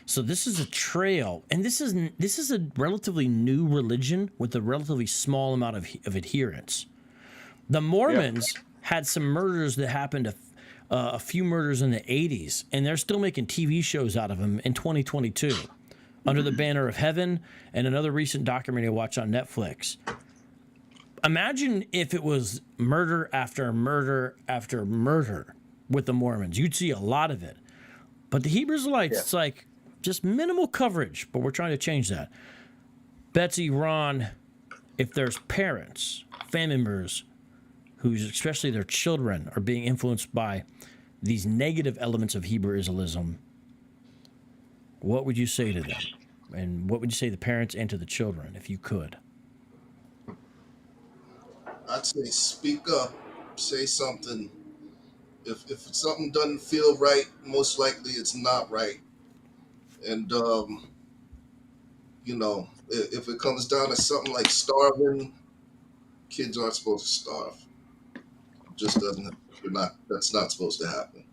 So this is a trail, and this is a relatively new religion with a relatively small amount of adherents. The Mormons had some murders that happened, a few murders in the 80s, and they're still making TV shows out of them in 2022, Under the Banner of Heaven, and another recent documentary I watched on Netflix. Imagine if it was murder after murder after murder with the Mormons. You'd see a lot of it. But the Hebrew Israelites, it's like just minimal coverage, but we're trying to change that. Betsy, Ron, if there's parents, family members, who, especially their children, are being influenced by these negative elements of Hebrew Israelism, what would you say to them? And what would you say to the parents and to the children, if you could? I'd say speak up, say something. If something doesn't feel right, most likely it's not right. And you know, if it comes down to something like starving, kids aren't supposed to starve. It just doesn't. That's not supposed to happen.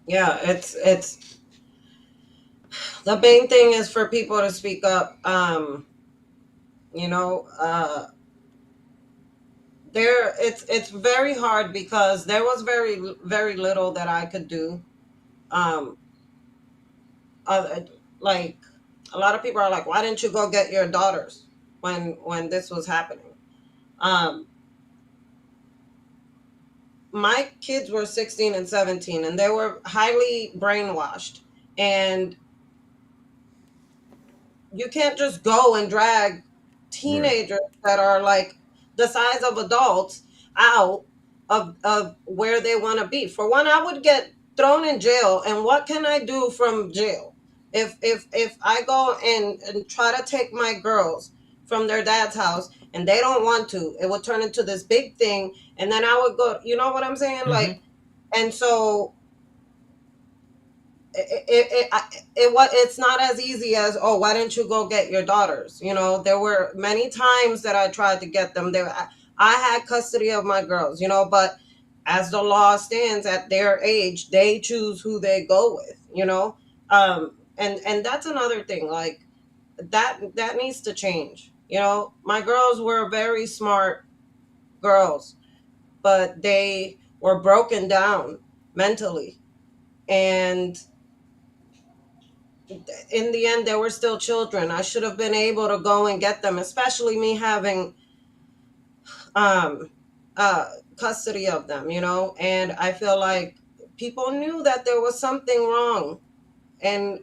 Yeah, it's the main thing is for people to speak up. You know, it's very hard because there was very little that I could do. Like a lot of people are like, why didn't you go get your daughters when this was happening? My kids were 16 and 17, and they were highly brainwashed. And you can't just go and drag teenagers that are like the size of adults out of where they want to be. For one, I would get thrown in jail, and what can I do from jail? If I go and try to take my girls from their dad's house and they don't want to, it would turn into this big thing. And then I would go, you know what I'm saying? Like, and so it's not as easy as, oh, why didn't you go get your daughters? You know, there were many times that I tried to get them there. I had custody of my girls, you know, but as the law stands at their age, they choose who they go with, you know. And that's another thing, like that needs to change. You know, my girls were very smart girls, but they were broken down mentally, and in the end they were still children. I should have been able to go and get them, especially me having um custody of them, you know. And I feel like people knew that there was something wrong, and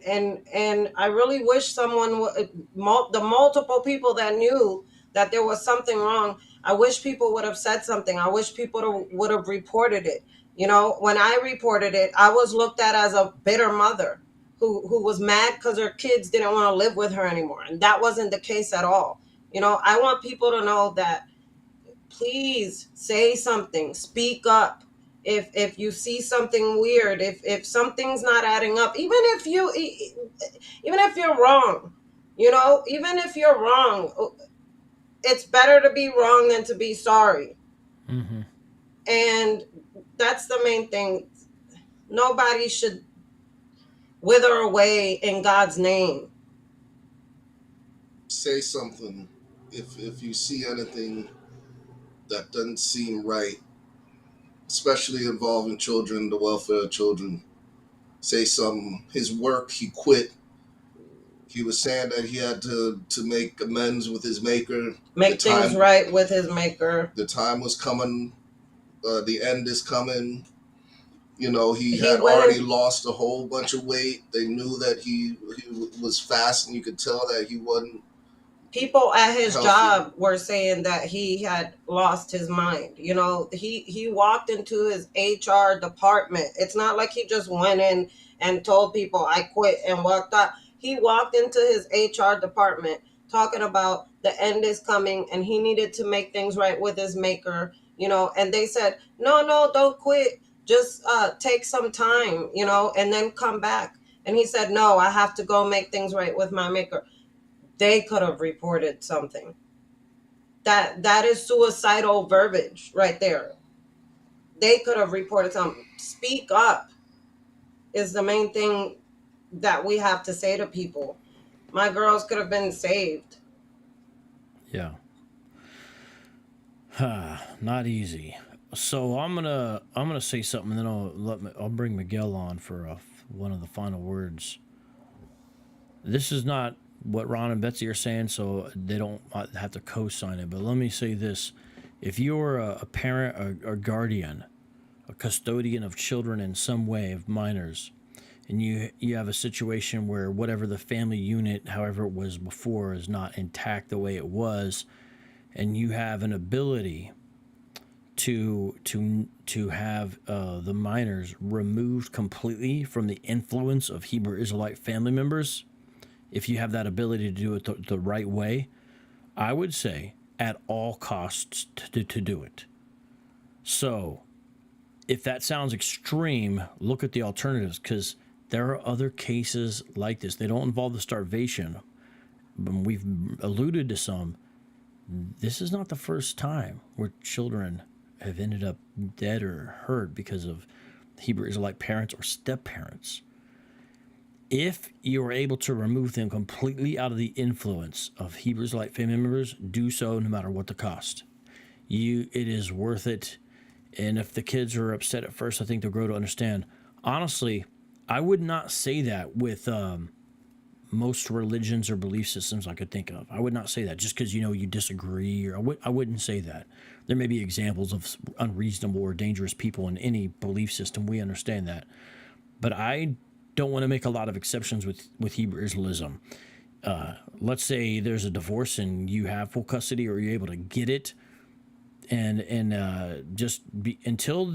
I really wish someone the multiple people that knew that there was something wrong, I wish people would have said something. I wish people would have reported it. You know, when I reported it, I was looked at as a bitter mother who was mad because her kids didn't want to live with her anymore, and that wasn't the case at all. You know, I want people to know that please say something, speak up. If you see something weird, if something's not adding up, even if you're wrong, you know, even if you're wrong, it's better to be wrong than to be sorry. And that's the main thing. Nobody should wither away in God's name. Say something if you see anything that doesn't seem right, especially involving children, the welfare of children. Say something. His work, he quit. He was saying that he had to make amends with his maker. Make things right with his maker. The time was coming. The end is coming. You know, he had already lost a whole bunch of weight. They knew that he was fast, and you could tell that he wasn't. People at his job were saying that he had lost his mind. You know, he walked into his HR department. It's not like he just went in and told people I quit and walked out. He walked into his HR department talking about the end is coming and he needed to make things right with his maker, you know, and they said, no, don't quit. Just take some time, you know, and then come back. And he said, no, I have to go make things right with my maker. They could have reported something. That is suicidal verbiage right there. They could have reported something. Speak up is the main thing that we have to say to people. My girls could have been saved. Yeah. Not easy. So I'm gonna say something, and then I'll bring Miguel on for one of the final words. This is not what Ron and Betsy are saying, so they don't have to co-sign it. But let me say this: if you're a parent, a guardian, a custodian of children in some way, of minors, and you have a situation where whatever the family unit, however it was before, is not intact the way it was, and you have an ability to have the minors removed completely from the influence of Hebrew Israelite family members, if you have that ability to do it the right way, I would say at all costs to do it. So if that sounds extreme, look at the alternatives, because there are other cases like this. They don't involve the starvation, but we've alluded to some. This is not the first time where children have ended up dead or hurt because of Hebrew Israelite parents or step-parents. If you are able to remove them completely out of the influence of Hebrew Israelite family members, do so no matter what the cost. It is worth it. And if the kids are upset at first, I think they'll grow to understand. Honestly, I would not say that with most religions or belief systems I could think of. I would not say that just because, you disagree, or I wouldn't say that. There may be examples of unreasonable or dangerous people in any belief system. We understand that. But I don't want to make a lot of exceptions with Hebrew Israelism. Let's say there's a divorce and you have full custody, or you're able to get it, and just be until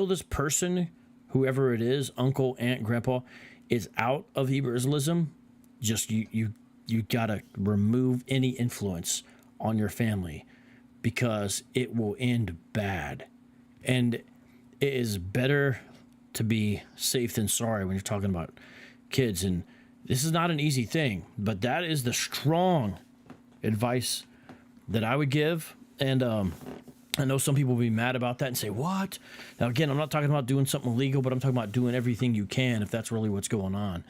this person, whoever it is, uncle, aunt, grandpa, is out of Hebrew Israelism. Just you gotta remove any influence on your family, because it will end bad. And it is better to be safe than sorry when you're talking about kids. And this is not an easy thing, but that is the strong advice that I would give. And I know some people will be mad about that and say, what? Now, again, I'm not talking about doing something illegal, but I'm talking about doing everything you can if that's really what's going on.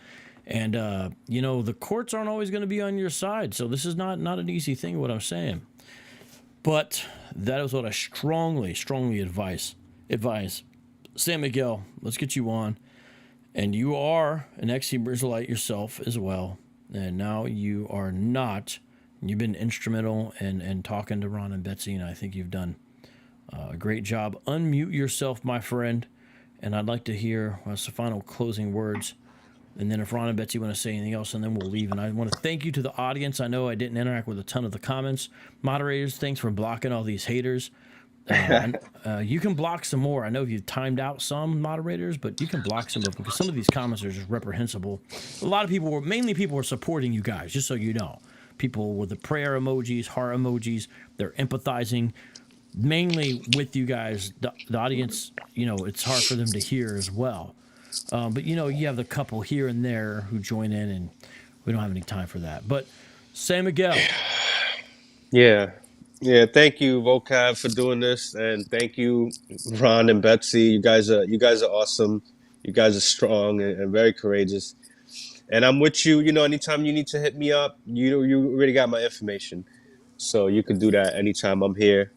And, the courts aren't always going to be on your side. So this is not an easy thing, what I'm saying. But that is what I strongly advise. San Miguel, let's get you on. And you are an ex-Hebrew Israelite yourself as well. And now you are not. You've been instrumental in talking to Ron and Betsy, and I think you've done a great job. Unmute yourself, my friend, and I'd like to hear some final closing words. And then if Ron and Betsy want to say anything else, and then we'll leave. And I want to thank you to the audience. I know I didn't interact with a ton of the comments. Moderators, thanks for blocking all these haters. You can block some more. I know you've timed out some moderators, but you can block some of them because some of these comments are just reprehensible. A lot of people mainly people are supporting you guys, just so you know. People with the prayer emojis, heart emojis, they're empathizing mainly with you guys. The audience, it's hard for them to hear as well. But you have the couple here and there who join in, and we don't have any time for that. But San Miguel. Yeah. Thank you, Vocab, for doing this, and thank you, Ron and Betsy. You guys are awesome. You guys are strong and very courageous. And I'm with you. Anytime you need to hit me up, you already got my information, so you can do that anytime I'm here.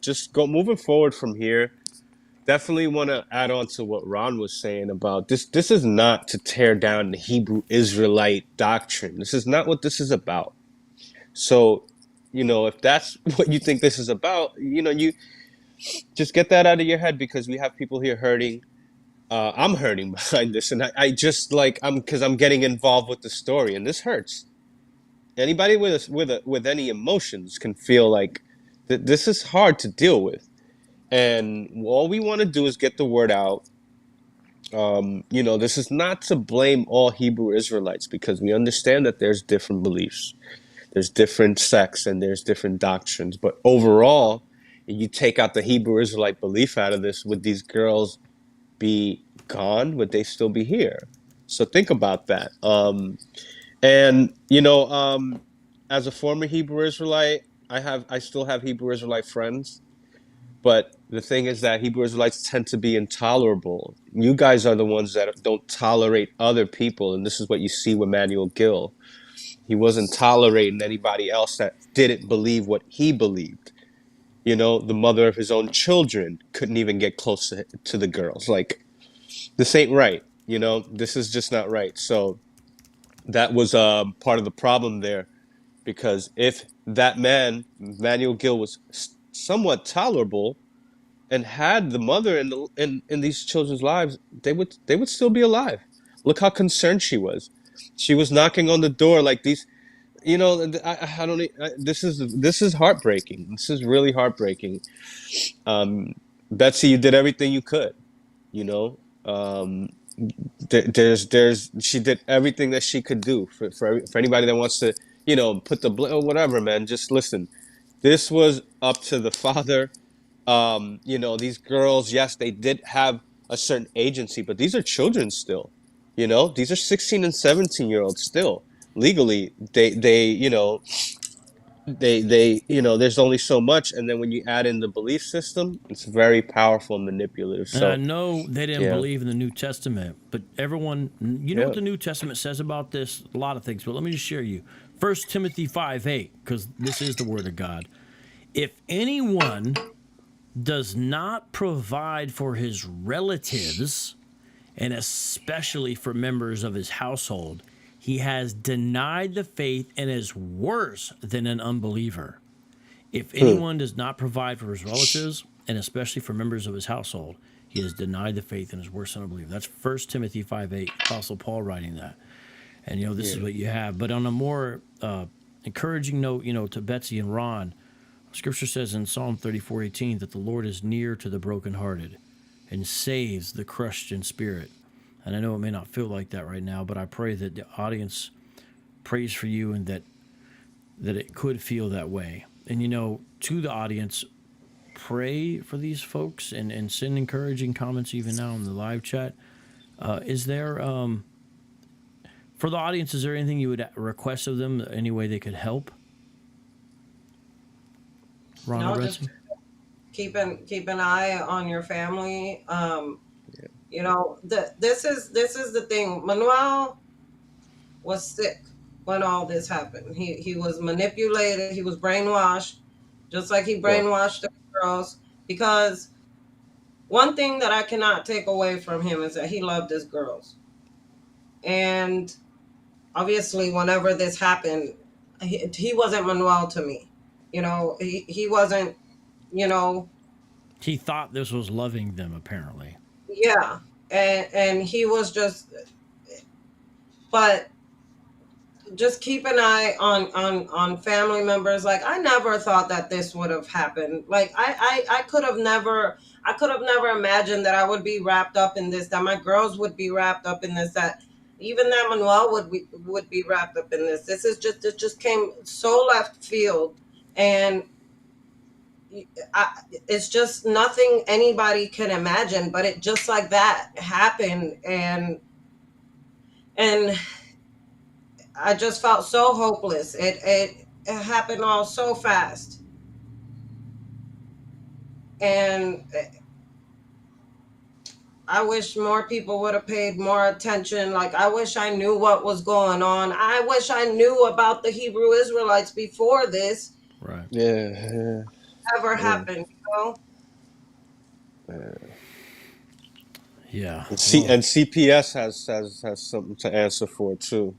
Just go moving forward from here. Definitely want to add on to what Ron was saying about this. This is not to tear down the Hebrew Israelite doctrine. This is not what this is about. So, if that's what you think this is about, you just get that out of your head, because we have people here hurting. I'm hurting behind this, and because I'm getting involved with the story, and this hurts. Anybody with any emotions can feel like this is hard to deal with. And all we want to do is get the word out. This is not to blame all Hebrew Israelites, because we understand that there's different beliefs, there's different sects, and there's different doctrines. But overall, you take out the Hebrew Israelite belief out of this, would these girls be gone? Would they still be here? So think about that. As a former Hebrew Israelite, I still have Hebrew Israelite friends. But the thing is that Hebrew Israelites tend to be intolerable. You guys are the ones that don't tolerate other people. And this is what you see with Manuel Gill. He wasn't tolerating anybody else that didn't believe what he believed. The mother of his own children couldn't even get close to the girls. Like, this ain't right. This is just not right. So that was part of the problem there. Because if that man, Manuel Gill, was somewhat tolerable and had the mother in these children's lives, they would still be alive. Look how concerned she was. She was knocking on the door like these. I don't. This is heartbreaking. This is really heartbreaking. Betsy, you did everything you could. She did everything that she could do for anybody that wants to put the blame or whatever. Man, just listen. This was up to the father. These girls, yes, they did have a certain agency, but these are children still. These are 16 and 17-year-olds still. Legally, there's only so much, and then when you add in the belief system, it's very powerful and manipulative. So, and I know they didn't believe in the New Testament, but everyone, know what the New Testament says about this? A lot of things, but let me just share you. 1 Timothy 5:8, because this is the word of God. If anyone does not provide for his relatives, and especially for members of his household, he has denied the faith and is worse than an unbeliever. If anyone does not provide for his relatives, and especially for members of his household, he has denied the faith and is worse than an unbeliever. That's 1 Timothy 5:8, Apostle Paul writing that. And, this is what you have. But on a more encouraging note, to Betsy and Ron, Scripture says in Psalm 34:18 that the Lord is near to the brokenhearted and saves the crushed in spirit. And I know it may not feel like that right now, but I pray that the audience prays for you, and that it could feel that way. And to the audience, pray for these folks and send encouraging comments even now in the live chat. Is there for the audience, is there anything you would request of them, any way they could help? Ron No, or just Betsy? keep an eye on your family. This is the thing. Manuel was sick when all this happened. He was manipulated. He was brainwashed, just like he brainwashed the girls. Because one thing that I cannot take away from him is that he loved his girls. And obviously, whenever this happened, he wasn't Manuel to me. He wasn't, He thought this was loving them, apparently. yeah. And he was just, but just keep an eye on family members. Like, I never thought that this would have happened. Like, I could have never imagined that I would be wrapped up in this, that my girls would be wrapped up in this, that even that Manuel would be wrapped up in this. It just came so left field, and it's just nothing anybody can imagine, but it just like that happened. And I just felt so hopeless. It happened all so fast. And I wish more people would have paid more attention. Like, I wish I knew what was going on. I wish I knew about the Hebrew Israelites before this Right. Yeah. ever happened, Yeah. And CPS has something to answer for too.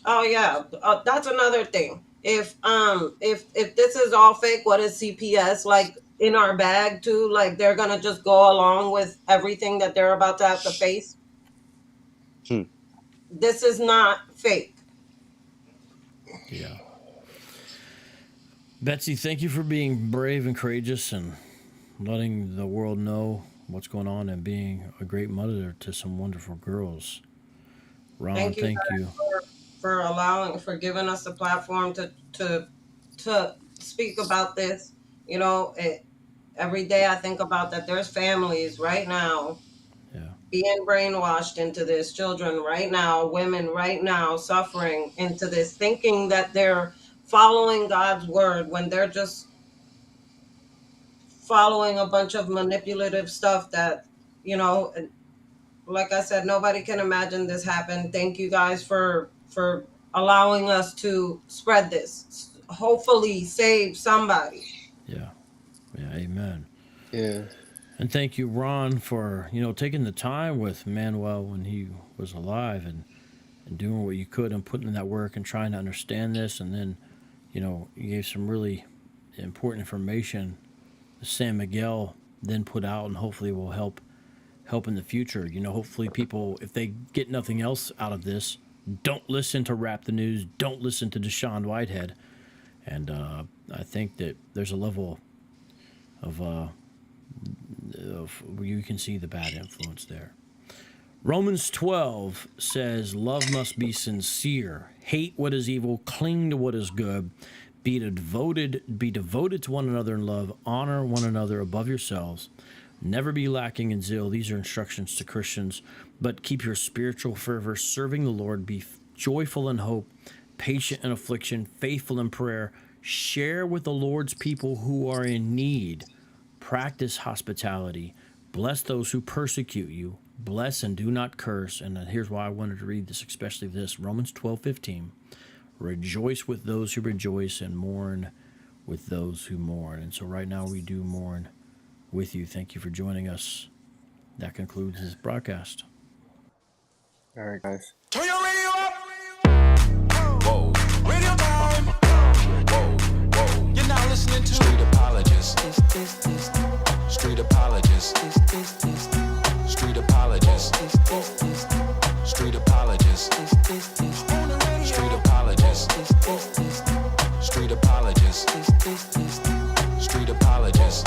Oh yeah, that's another thing. If this is all fake, what is CPS like in our bag too? Like, they're gonna just go along with everything that they're about to have to face. This is not fake. Yeah. Betsy, thank you for being brave and courageous and letting the world know what's going on and being a great mother to some wonderful girls. Ron, Thank you. For giving us the platform to speak about this. Every day I think about that. There's families right now being brainwashed into this, children right now, women right now suffering into this, thinking that they're following God's word when they're just following a bunch of manipulative stuff that, like I said, nobody can imagine this happened. Thank you guys for allowing us to spread this. Hopefully save somebody. Yeah. Amen. Yeah. And thank you, Ron, for taking the time with Manuel when he was alive and doing what you could and putting in that work and trying to understand this. And then, you gave some really important information that San Miguel then put out, and hopefully will help in the future. Hopefully people, if they get nothing else out of this, don't listen to Rap the News, don't listen to Deshaun Whitehead. And I think that there's a level of where you can see the bad influence there. Romans 12 says, love must be sincere. Hate what is evil. Cling to what is good. Be devoted to one another in love. Honor one another above yourselves. Never be lacking in zeal. These are instructions to Christians. But keep your spiritual fervor, serving the Lord. Be joyful in hope, patient in affliction, faithful in prayer. Share with the Lord's people who are in need. Practice hospitality. Bless those who persecute you. Bless and do not curse. And here's why I wanted to read this, especially this. Romans 12:15. Rejoice with those who rejoice and mourn with those who mourn. And so right now we do mourn with you. Thank you for joining us. That concludes this broadcast. All right, guys. Turn your radio up. Whoa. Radio time. Whoa. You're now listening to Street Apologists. Street Apologists. Street Apologists. Street Apologists. On the radio. Street Apologists. Street Apologists. Street Apologists.